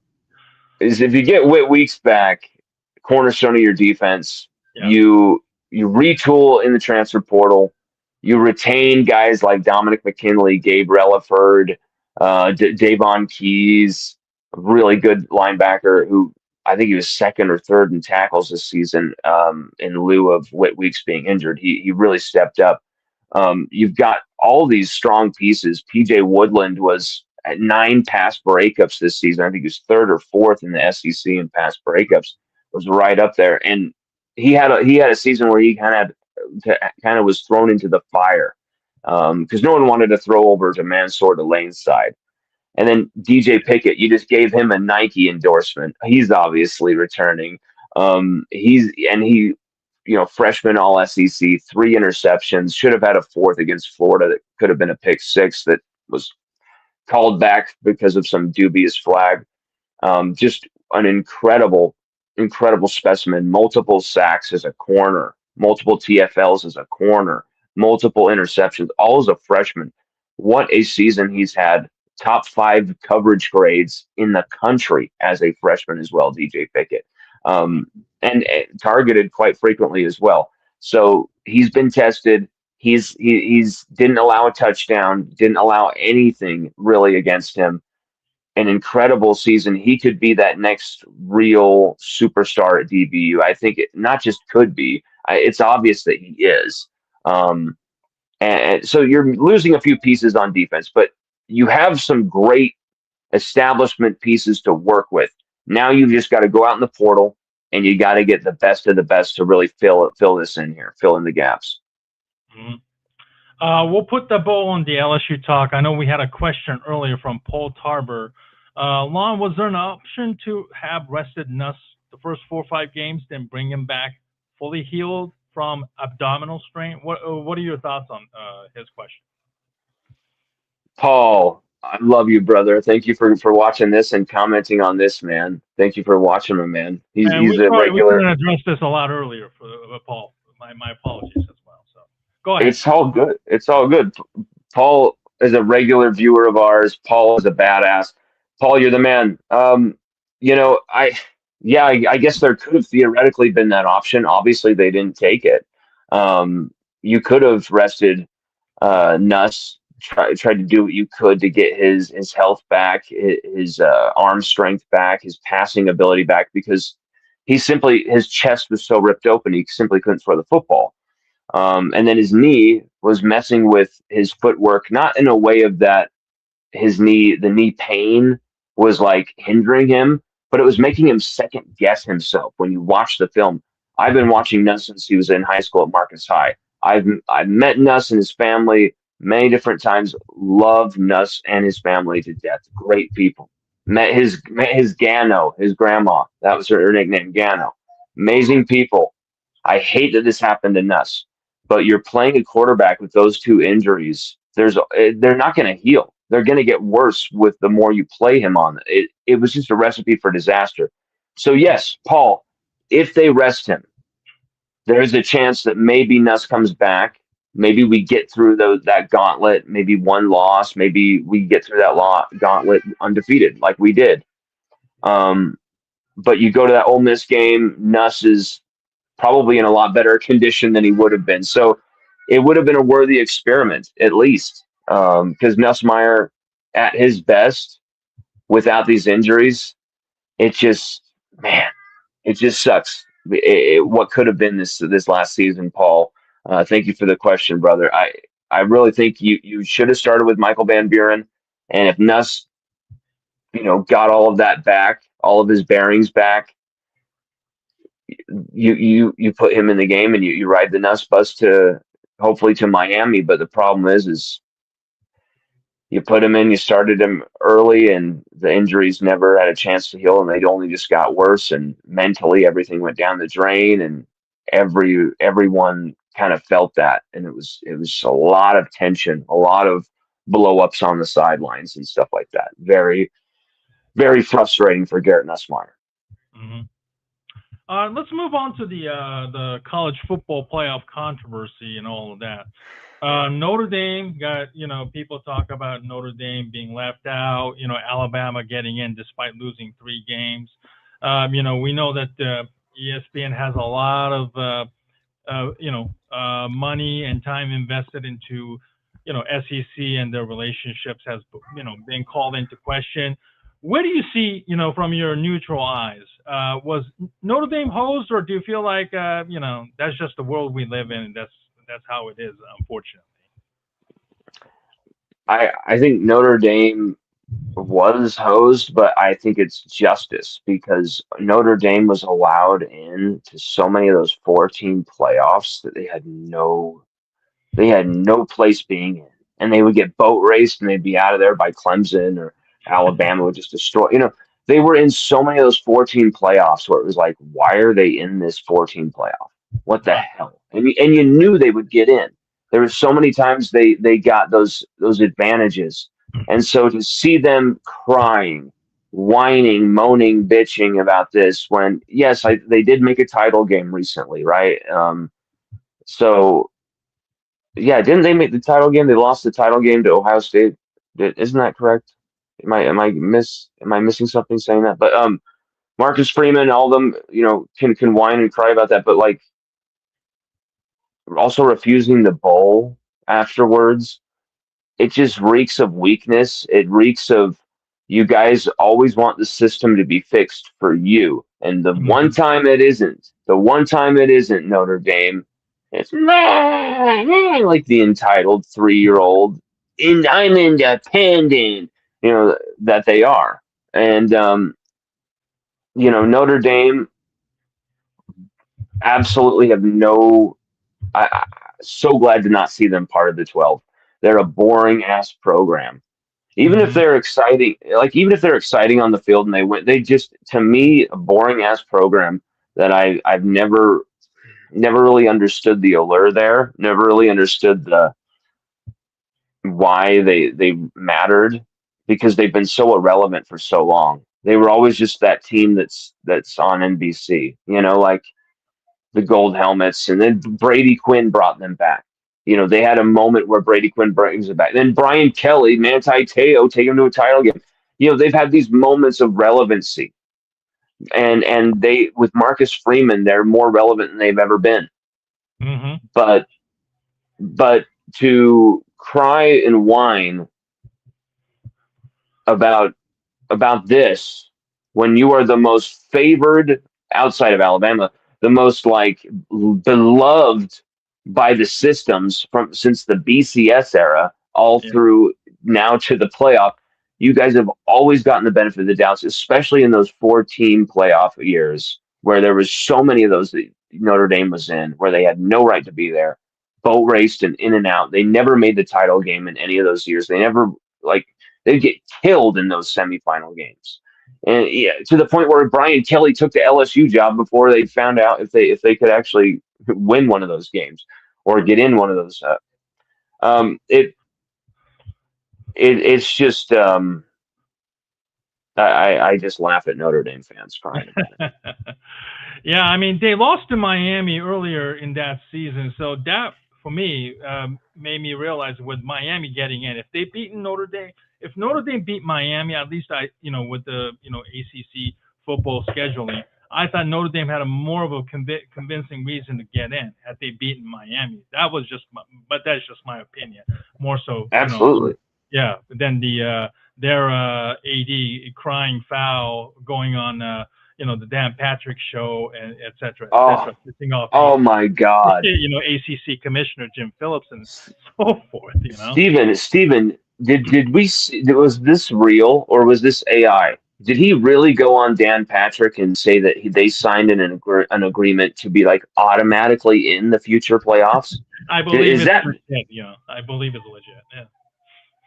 is if you get Whit Weeks back, cornerstone of your defense, Yeah. you retool in the transfer portal, you retain guys like Dominic McKinley, Gabe Relaford, Davon Keys, a really good linebacker who I think he was second or third in tackles this season, in lieu of Whit Weeks being injured. He really stepped up. You've got all these strong pieces. PJ Woodland was at 9 pass breakups this season. I think he was third or fourth in the SEC in pass breakups. Was right up there, and he had a season where he kind of was thrown into the fire, because no one wanted to throw over to Mansour Delane's side. And then DJ Pickett, you just gave him a Nike endorsement. He's obviously returning. He freshman all SEC, 3 interceptions, should have had a fourth against Florida that could have been a pick six that was called back because of some dubious flag. Just an incredible specimen. Multiple sacks as a corner, multiple TFLs as a corner, multiple interceptions, all as a freshman. What a season he's had. Top 5 coverage grades in the country as a freshman as well, DJ Pickett. And targeted quite frequently as well. So he's been tested. He's didn't allow a touchdown, didn't allow anything really against him. An incredible season. He could be that next real superstar at DBU. I think it not just could be. It's obvious that he is. And so you're losing a few pieces on defense, but you have some great establishment pieces to work with Now you've just got to go out in the portal and you got to get the best of the best to really fill this in here, fill in the gaps. Mhm. We'll put the bow on the LSU talk. I know we had a question earlier from Paul Tarber. Lon, was there an option to have rested Nuss the first 4 or 5 games, then bring him back fully healed from abdominal strain? What are your thoughts on his question? Paul, I love you, brother. Thank you for watching this and commenting on this, man. Thank you for watching him, man. And He's we're a sorry we couldn't regular. address this a lot earlier for Paul. My apologies as well. So go ahead. It's all good. It's all good. Paul is a regular viewer of ours. Paul is a badass. Paul, you're the man. I guess there could have theoretically been that option. Obviously, they didn't take it. You could have rested Nuss, tried to do what you could to get his health back, his arm strength back, his passing ability back, because his chest was so ripped open he simply couldn't throw the football. And then his knee was messing with his footwork, not in a way of that the knee pain was like hindering him, but it was making him second guess himself. When you watch the film, I've been watching Nuss since he was in high school at Marcus High. I've met Nuss and his family many different times. Loved Nuss and his family to death. Great people. Met his Gano, his grandma. That was her nickname, Gano. Amazing people. I hate that this happened to Nuss, but you're playing a quarterback with those two injuries. They're not going to heal. They're going to get worse with the more you play him on. It was just a recipe for disaster. So yes, Paul, if they rest him, there is a chance that maybe Nuss comes back. Maybe we get through that gauntlet. Maybe one loss. Maybe we get through that gauntlet undefeated, like we did. But you go to that Ole Miss game, Nuss is probably in a lot better condition than he would have been. So it would have been a worthy experiment, at least, because Nussmeier, at his best, without these injuries, it just, man, it just sucks. What could have been this last season, Paul? Thank you for the question, brother. I really think you should have started with Michael Van Buren, and if Nuss, got all of that back, all of his bearings back, you put him in the game and you ride the Nuss bus to hopefully to Miami. But the problem is you put him in, you started him early, and the injuries never had a chance to heal, and they only just got worse. And mentally, everything went down the drain, and everyone kind of felt that, and it was a lot of tension, a lot of blow ups on the sidelines and stuff like that. Very, very frustrating for Garrett Nussmeier. Mm-hmm. Let's move on to the college football playoff controversy and all of that. Notre Dame got, people talk about Notre Dame being left out, Alabama getting in despite losing 3 games. We know that ESPN has a lot of, money and time invested into, SEC, and their relationships has, been called into question. Where do you see, from your neutral eyes, was Notre Dame hosed, or do you feel like, that's just the world we live in, and that's how it is, unfortunately? I think Notre Dame was hosed, but I think it's justice because Notre Dame was allowed in to so many of those 14 playoffs that they had no place being in, and they would get boat raced and they'd be out of there by Clemson, or Alabama would just destroy. They were in so many of those 14 playoffs where it was like, why are they in this 14 playoff? What the hell? And you knew they would get in. There were so many times they got those advantages, and so to see them crying, whining, moaning, bitching about this when yes, they did make a title game recently, right? So yeah, didn't they make the title game? They lost the title game to Ohio State. Isn't that correct? Am I missing something saying that? But Marcus Freeman, all of them, can whine and cry about that, but like also refusing the bowl afterwards, it just reeks of weakness. It reeks of you guys always want the system to be fixed for you, and the one time it isn't, Notre Dame, it's like the entitled 3-year-old, and I'm independent, that they are. And Notre Dame absolutely have no. I so glad to not see them part of the 12. They're a boring ass program. Even if Mm-hmm. they're exciting, even if they're exciting on the field and they win, they just, to me, a boring ass program that I've never really understood the allure there. Never really understood the why they mattered, because they've been so irrelevant for so long. They were always just that team that's on NBC, like the gold helmets, and then Brady Quinn brought them back. They had a moment where Brady Quinn brings it back. Then Brian Kelly, Manti Te'o, take him to a title game. They've had these moments of relevancy, and they, with Marcus Freeman, they're more relevant than they've ever been. Mm-hmm. But but to cry and whine about this when you are the most favored outside of Alabama, the most like beloved by the systems from since the BCS era, all Yeah. through now to the playoff. You guys have always gotten the benefit of the doubts, especially in those 4-team playoff years where there was so many of those that Notre Dame was in, where they had no right to be there, boat raced and in and out. They never made the title game in any of those years. They never, like, they'd get killed in those semifinal games. And yeah, to the point where Brian Kelly took the LSU job before they found out if they could actually win one of those games or get in one of those. Um, it, it's just I just laugh at Notre Dame fans crying about it. Yeah, I mean, they lost to Miami earlier in that season, so that for me made me realize with Miami getting in, if they beaten Notre Dame, if Notre Dame beat Miami, at least with the ACC football scheduling, I thought Notre Dame had a more of a convincing reason to get in had they beaten Miami. That was just, but that's just my opinion. More so, Absolutely. yeah. Then their AD crying foul going on the Dan Patrick show and et cetera, Oh, pissing off oh my God. ACC Commissioner Jim Phillips and so forth. Steven, did we see, was this real or was this AI? Did he really go on Dan Patrick and say that they signed an agreement to be like automatically in the future playoffs? I believe Is it's that, legit. I believe it's legit. Yeah.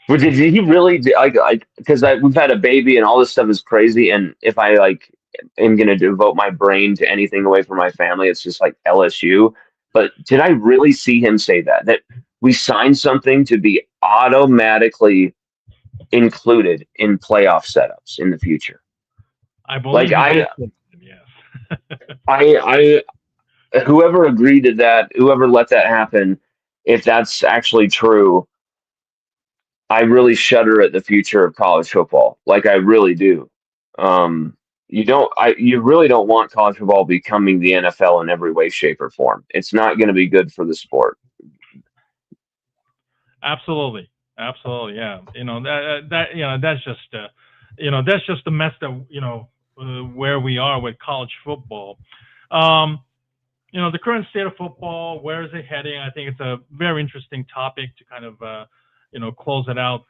or did he really like because we've had a baby and all this stuff is crazy, and if I like am gonna devote my brain to anything away from my family, it's just like LSU. But did I really see him say that we signed something to be automatically included in playoff setups in the future? I Like believe he did. Yes. whoever agreed to that, whoever let that happen, if that's actually true, I really shudder at the future of college football. Like I really do. You really don't want college football becoming the NFL in every way, shape, or form. It's not going to be good for the sport. Absolutely, absolutely, yeah. That's just the mess that where we are with college football. Um, the current state of football, where is it heading? I think it's a very interesting topic to kind of close it out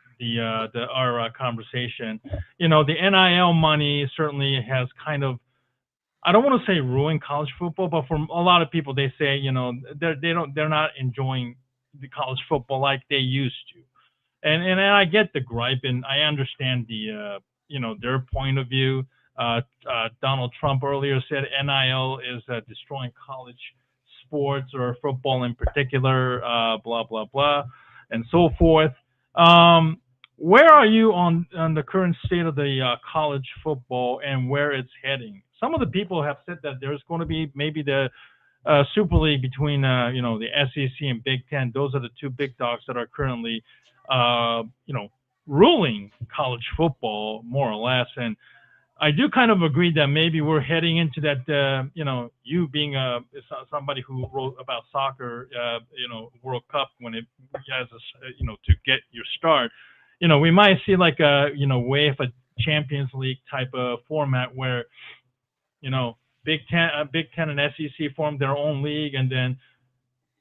our conversation. The NIL money certainly has kind of, I don't want to say ruin college football, but for a lot of people, they say they're not enjoying the college football like they used to, and I get the gripe, and I understand their point of view. Donald Trump earlier said NIL is destroying college sports or football in particular, blah blah blah, and so forth. Where are you on the current state of the college football and where it's heading? Some of the people have said that there's going to be maybe the Super League between the SEC and Big Ten. Those are the two big dogs that are currently uh, you know ruling college football more or less. And I do kind of agree that maybe we're heading into that. You being somebody who wrote about soccer, World Cup when it as to get your start. We might see like a UEFA Champions League type of format where you know Big Ten and SEC form their own league, and then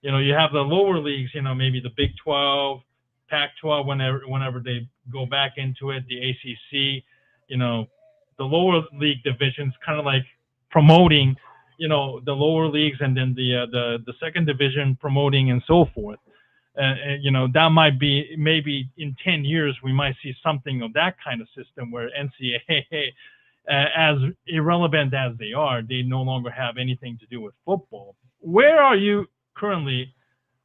you have the lower leagues, maybe the Big 12, Pac 12, whenever they go back into it, the ACC, you know, the lower league divisions, kind of like promoting, the lower leagues, and then the second division promoting and so forth. That might be, maybe in 10 years we might see something of that kind of system where NCAA, as irrelevant as they are, they no longer have anything to do with football. Where are you currently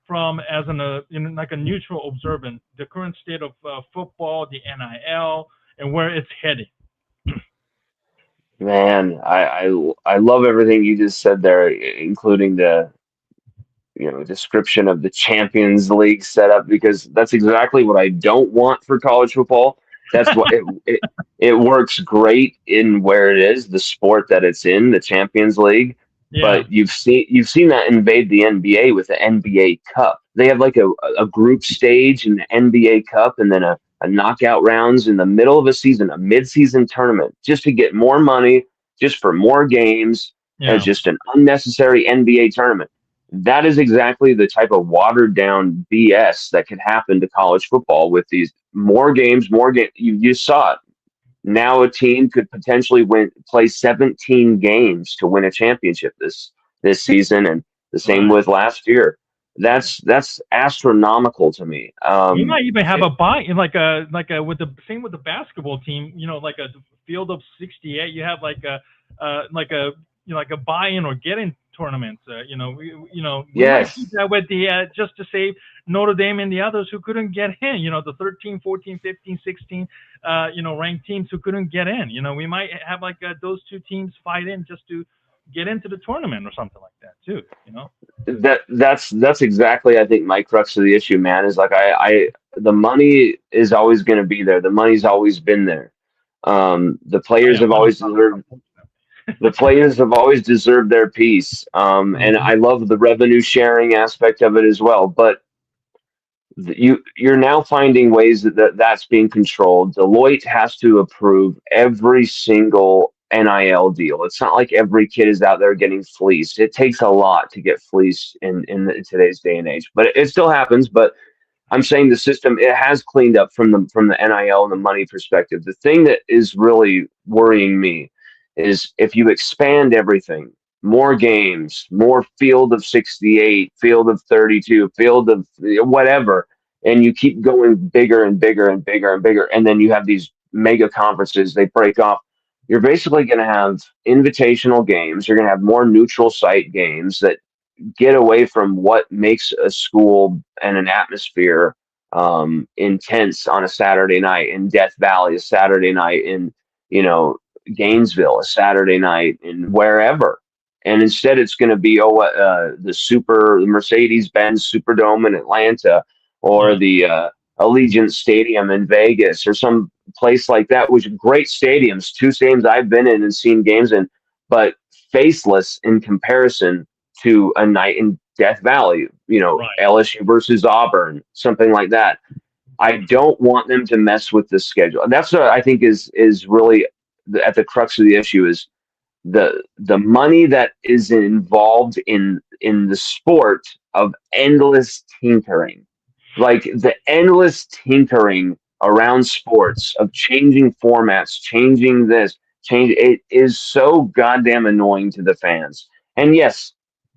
from, as like a neutral observant, the current state of football, the NIL, and where it's heading? Man, I love everything you just said there, including the description of the Champions League setup, because that's exactly what I don't want for college football. That's what it works great in where it is, the sport that it's in, the Champions League. Yeah, But you've seen that invade the NBA with the NBA Cup. They have like a group stage in the NBA Cup, and then a knockout rounds in the middle of a season, a mid-season tournament, just to get more money, just for more games, as yeah, just an unnecessary NBA tournament. That is exactly the type of watered down BS that could happen to college football with these more games, more game. You saw it. Now a team could potentially play 17 games to win a championship this season, and the same right. with last year. That's astronomical to me. You might even have a buy in, like a with the same with the basketball team. Like a field of 68. You have like a buy-in or get-in tournament. We might do Yes, that with the just to save Notre Dame and the others who couldn't get in. The 13, 14, 15, 16, ranked teams who couldn't get in. We might have like those two teams fight in just to get into the tournament or something like that too. that's exactly, I think, my crux of the issue, man. Is like I the money is always going to be there. The money's always been there. The Oh players yeah, have money's always not deserved the players have always deserved their piece. And Mhm. I love the revenue sharing aspect of it as well. But you're now finding ways that's being controlled. Deloitte has to approve every single NIL deal. It's not like every kid is out there getting fleeced. It takes a lot to get fleeced in today's day and age, but it still happens. But I'm saying the system, it has cleaned up from the NIL and the money perspective. The thing that is really worrying me is if you expand everything, more games, more field of 68, field of 32, field of whatever, and you keep going bigger and bigger and bigger and bigger, and then you have these mega conferences, they break off. You're basically going to have invitational games. You're going to have more neutral site games that get away from what makes a school and an atmosphere intense on a Saturday night in Death Valley, a Saturday night in you know Gainesville, a Saturday night in wherever. And instead, it's going to be the Mercedes Benz Superdome in Atlanta, or Yeah, the Allegiant Stadium in Vegas, or some place like that. Which are great stadiums, two stadiums I've been in and seen games in, but faceless in comparison to a night in Death Valley, right. LSU versus Auburn, something like that. I don't want them to mess with the schedule. And that's what I think is really at the crux of the issue, is the money that is involved in the sport of endless tinkering, like the endless tinkering around sports of changing formats, changing this, change it is so goddamn annoying to the fans. And yes,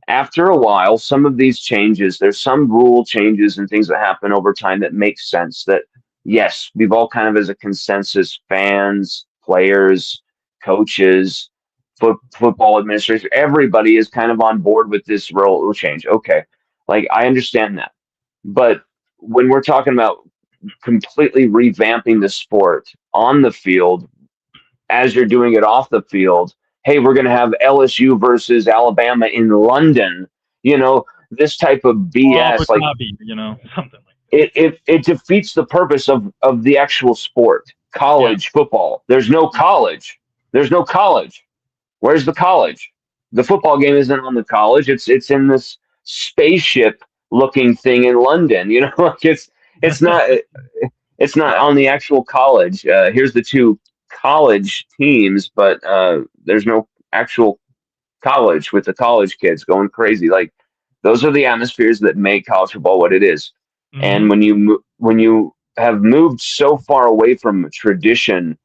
after a while, some of these changes, there's some rule changes and things that happen over time that make sense. That yes, we've all kind of, as a consensus, fans, players, coaches, football administrators, everybody is kind of on board with this rule change. Okay, like I understand that, but when we're talking about completely revamping the sport on the field, as you're doing it off the field, hey, we're going to have LSU versus Alabama in London, this type of Or Abu BS, like Dhabi, something like it defeats the purpose of the actual sport. that. Yeah, College football. There's no college. There's no college. Where's the college? The football game isn't on the college. It's in this spaceship looking thing in London. Like it's not it's not on the actual college. Here's the two college teams, but there's no actual college with the college kids going crazy. Like those are the atmospheres that make college football what it is. And hmm when you have moved so far away from tradition,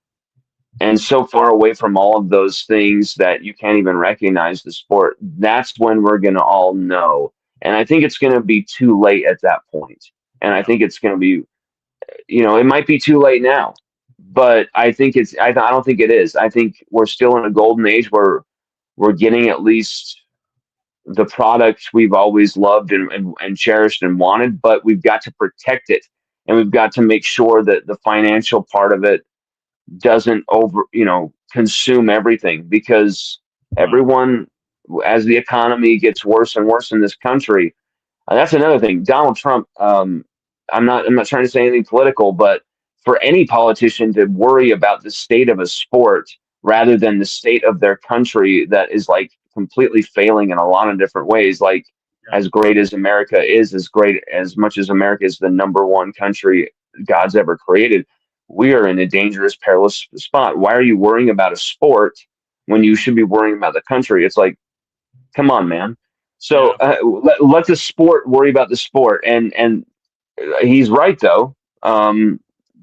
and so far away from all of those things that you can't even recognize the sport. That's when we're going to all know. And I think it's going to be too late at that point. And I Yeah. think it's going to be, it might be too late now, but I think I don't think it is. I think we're still in a golden age where we're getting at least the product we've always loved and cherished and wanted, but we've got to protect it. And we've got to make sure that the financial part of it doesn't consume everything, because Right. everyone, as the economy gets worse and worse in this country, that's another thing. Donald Trump. I'm not trying to say anything political, but for any politician to worry about the state of a sport rather than the state of their country that is like completely failing in a lot of different ways, like Yeah. as great as America is, as great as much as America is the number one country God's ever created, we are in a dangerous, perilous spot. Why are you worrying about a sport when you should be worrying about the country? It's like, come on, man. So Yeah. let the sport worry about the sport. And he's right though.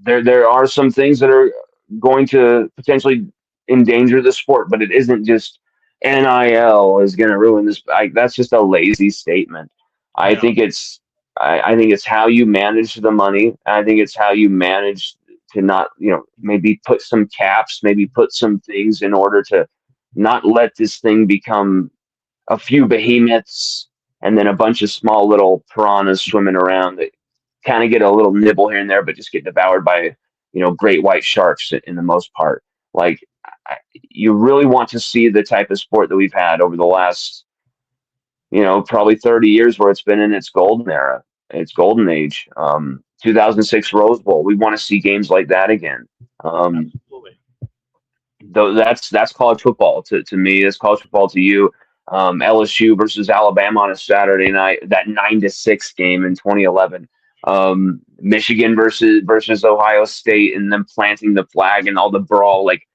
There are some things that are going to potentially endanger the sport, but it isn't just NIL is going to ruin this. That's just a lazy statement. I Yeah. think it's I think it's how you manage the money. I think it's how you manage to not, maybe put some caps, maybe put some things in order to not let this thing become a few behemoths and then a bunch of small little piranhas swimming around that kind of get a little nibble here and there, but just get devoured by, great white sharks in the most part. Like, you really want to see the type of sport that we've had over the last, probably 30 years, where it's been in its golden era, its golden age. 2006 Rose Bowl. We want to see games like that again. Absolutely. Though that's college football to me. That's college football to you. LSU versus Alabama on a Saturday night. That 9-6 game in 2011. Michigan versus Ohio State, and them planting the flag and all the brawl. Like,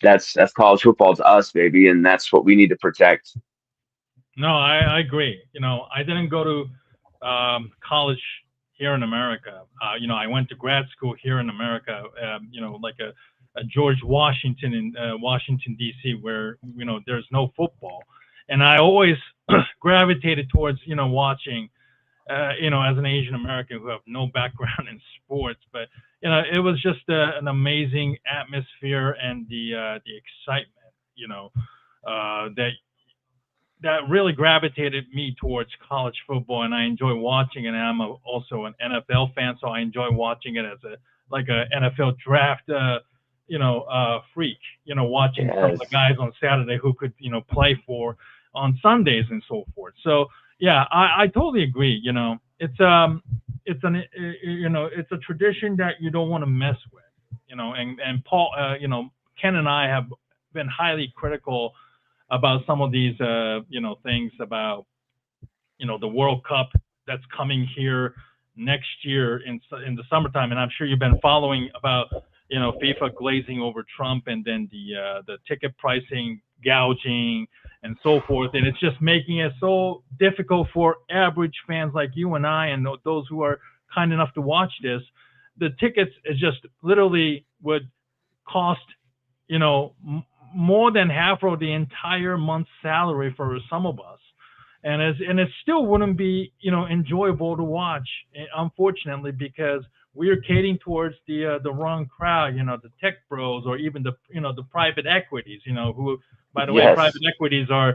that's college football to us, baby, and that's what we need to protect. No, I agree. I didn't go to college here in America. I went to grad school here in America. Like a George Washington in Washington D.C., where there's no football, and I always gravitated towards watching. As an Asian American who have no background in sports, but it was just an amazing atmosphere and the excitement. That really gravitated me towards college football, and I enjoy watching it. And I'm also an NFL fan, so I enjoy watching it as a NFL draft, freak. Watching some of the Yes, guys on Saturday who could play for on Sundays and so forth. So yeah, I totally agree. It's a tradition that you don't want to mess with. And Paul, Ken and I have been highly critical about some of these things about the World Cup that's coming here next year in the summertime, and I'm sure you've been following about FIFA glazing over Trump, and then the ticket pricing gouging and so forth, and it's just making it so difficult for average fans like you and I and those who are kind enough to watch this. The tickets is just literally would cost more than half of the entire month's salary for some of us, and it still wouldn't be enjoyable to watch, unfortunately, because we are catering towards the wrong crowd, the tech bros, or even the private equities, who, by the way, private yes, equities are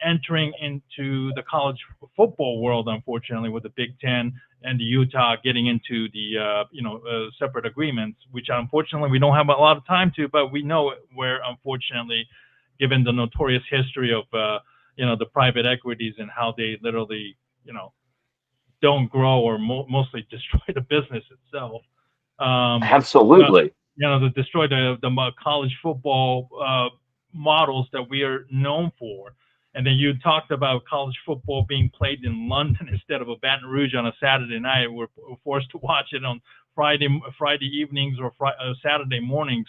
entering into the college football world, unfortunately, with the Big Ten and the Utah getting into the separate agreements, which unfortunately we don't have a lot of time to, but we know where, unfortunately, given the notorious history of the private equities and how they literally don't grow or mostly destroy the business itself. Um, uh, absolutely. to destroy the college football models that we are known for. And then you talked about college football being played in London instead of a Baton Rouge on a Saturday night. We're forced to watch it on Friday evenings or Saturday mornings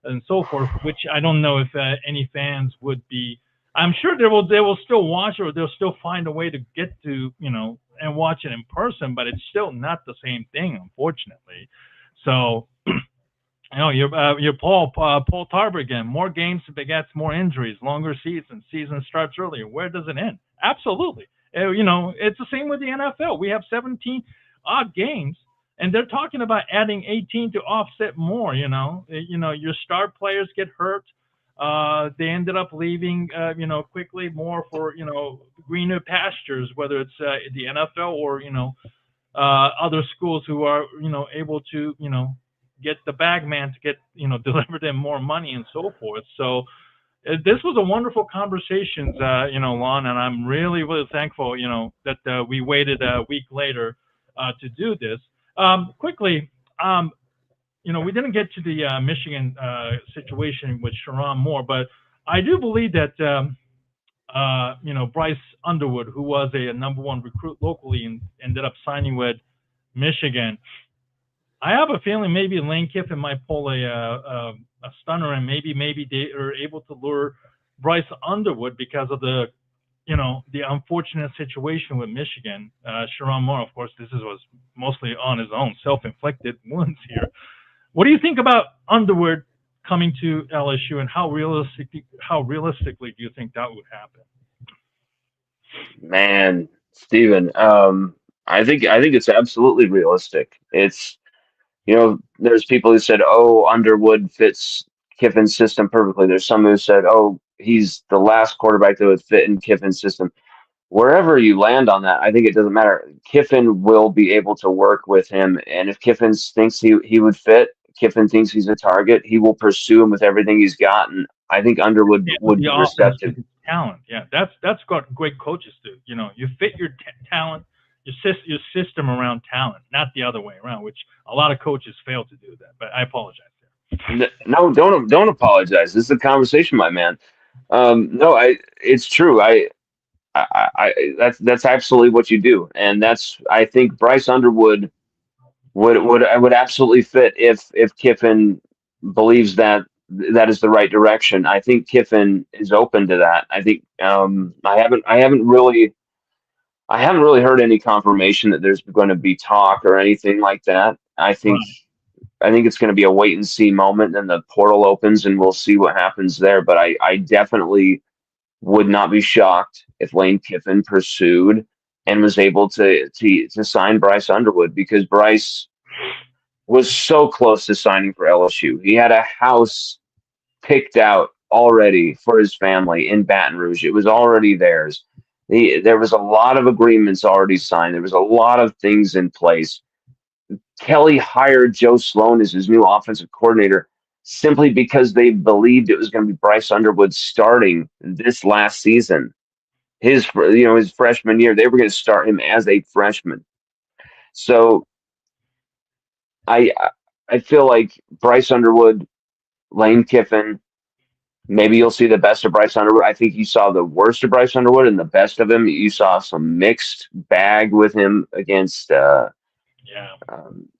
and so forth. Which I don't know if any fans would be. I'm sure they will still watch, or they'll still find a way to get to and watch it in person, but it's still not the same thing, unfortunately. So Your Paul Tarver again. More games begets more injuries. Longer seasons. Season starts earlier. Where does it end? Absolutely. It's the same with the NFL. We have 17 odd games, and they're talking about adding 18 to offset more. Your star players get hurt. They ended up leaving, quickly more for greener pastures, whether it's the NFL or other schools who are able to get the bag man to get deliver them more money and so forth. So this was a wonderful conversation, Lon, and I'm really really thankful that we waited a week later to do this. Quickly, we didn't get to the Michigan situation with Sharon Moore, but I do believe that Bryce Underwood, who was a number one recruit locally and ended up signing with Michigan. I have a feeling maybe Lane Kiffin might pull a stunner, and maybe they are able to lure Bryce Underwood because of the unfortunate situation with Michigan. Sharon Moore, of course, was mostly on his own, self-inflicted wounds here. What do you think about Underwood coming to LSU, and how realistically do you think that would happen? Man, Steven, I think it's absolutely realistic. It's there's people who said, "Oh, Underwood fits Kiffin's system perfectly." There's some who said, "Oh, he's the last quarterback that would fit in Kiffin's system." Wherever you land on that, I think it doesn't matter. Kiffin will be able to work with him, and if Kiffin thinks he would fit, Kiffin thinks he's a target, he will pursue him with everything he's got, and I think Underwood would The be offense receptive. with his talent. Yeah, that's what great coaches do. You fit your talent, your system around talent, not the other way around, which a lot of coaches fail to do that. But I apologize there. No, don't apologize. This is a conversation, my man. No, it's true. That's absolutely what you do, and I think Bryce Underwood would absolutely fit if Kiffin believes that that is the right direction. I think Kiffin is open to that. I think I haven't really heard any confirmation that there's going to be talk or anything like that. Right. I think it's going to be a wait and see moment, and the portal opens, and we'll see what happens there. But I definitely would not be shocked if Lane Kiffin pursued and was able to sign Bryce Underwood, because Bryce was so close to signing for LSU. He had a house picked out already for his family in Baton Rouge. It was already theirs. There was a lot of agreements already signed. There was a lot of things in place. Kelly hired Joe Sloan as his new offensive coordinator simply because they believed it was going to be Bryce Underwood starting this last season. His freshman year, they were going to start him as a freshman. So I I feel like Bryce Underwood, Lane Kiffin, maybe you'll see the best of Bryce Underwood. I think you saw the worst of Bryce Underwood and the best of him. You saw some mixed bag with him Yeah.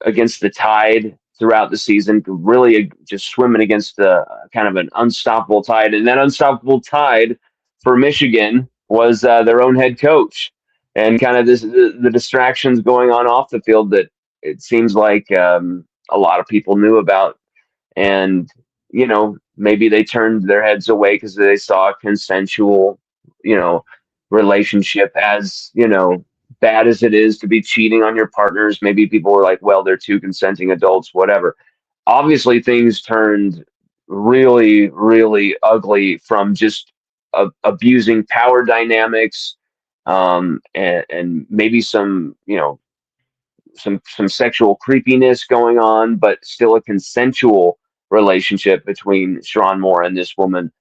against the Tide throughout the season, really just swimming against the kind of an unstoppable Tide. And that unstoppable Tide for Michigan was their own head coach, and kind of the distractions going on off the field that it seems like a lot of people knew about. And maybe they turned their heads away because they saw a consensual you know relationship. As bad as it is to be cheating on your partners, maybe people were like, well, they're two consenting adults, whatever. Obviously things turned really really ugly from just abusing power dynamics, and maybe some sexual creepiness going on, but still a consensual relationship between Sharon Moore and this woman.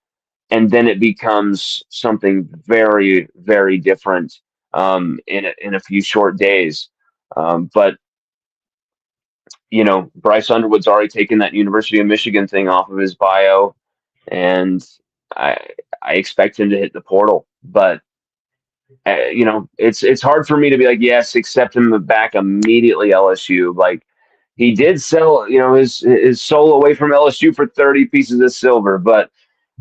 And then it becomes something very, very different in a few short days. But Bryce Underwood's already taken that University of Michigan thing off of his bio, and I I expect him to hit the portal. But it's hard for me to be like, yes, accept him back immediately, LSU. Like, he did sell, his soul away from LSU for 30 pieces of silver, but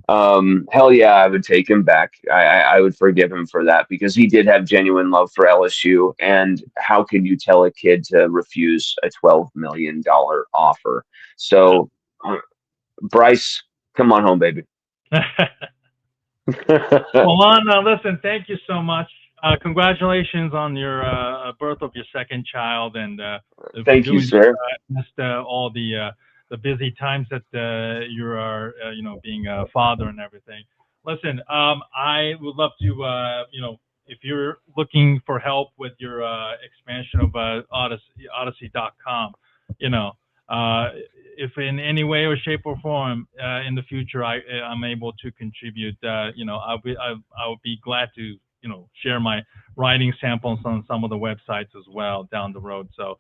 hell yeah, I would take him back. I would forgive him for that, because he did have genuine love for LSU. And how can you tell a kid to refuse a $12 million offer? So Bryce, come on home, baby. Well, Lonn, listen, thank you so much. Congratulations on your birth of your second child, and for Thank you, doing sir. amidst all the busy times that you are, being a father and everything. Listen, I would love to, if you're looking for help with your expansion of Odyssey.com, you know, uh, if in any way or shape or form in the future I'm able to contribute, I'll be glad to share my writing samples on some of the websites as well down the road. So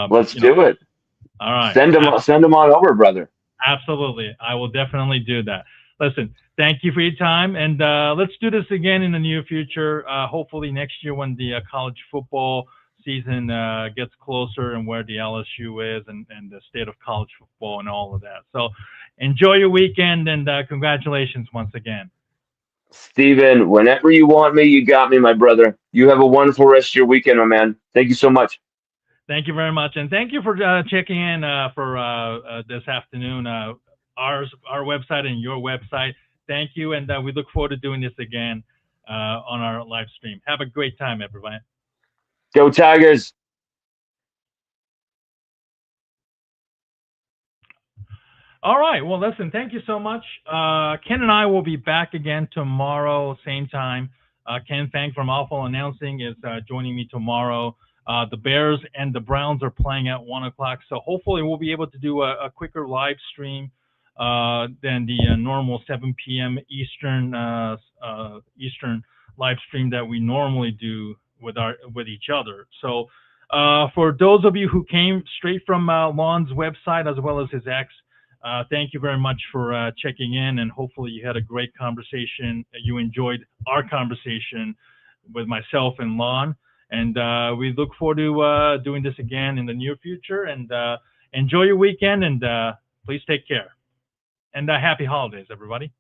Let's do it. all right, Send them on over, brother. absolutely, I will definitely do that. Listen, thank you for your time, and let's do this again in the near future. Hopefully next year when the college football season gets closer and where the LSU is and the state of college football and all of that. So enjoy your weekend and congratulations once again. Steven, whenever you want me, you got me, my brother. You have a wonderful rest of your weekend, my man. Thank you so much. Thank you very much, and thank you for checking in for this afternoon. Our website and your website. Thank you, and we look forward to doing this again on our live stream. Have a great time, everybody. Go Tigers. All right. Well, listen, thank you so much. Ken and I will be back again tomorrow, same time. Ken Fang from Awful Announcing is joining me tomorrow. The Bears and the Browns are playing at 1 o'clock, so hopefully we'll be able to do a quicker live stream than the normal 7 p.m. Eastern live stream that we normally do with each other. So for those of you who came straight from Lonn's website as well as his ex, thank you very much for checking in, and hopefully you had a great conversation. You enjoyed our conversation with myself and Lonn, and we look forward to doing this again in the near future. And enjoy your weekend, and please take care. And happy holidays, everybody.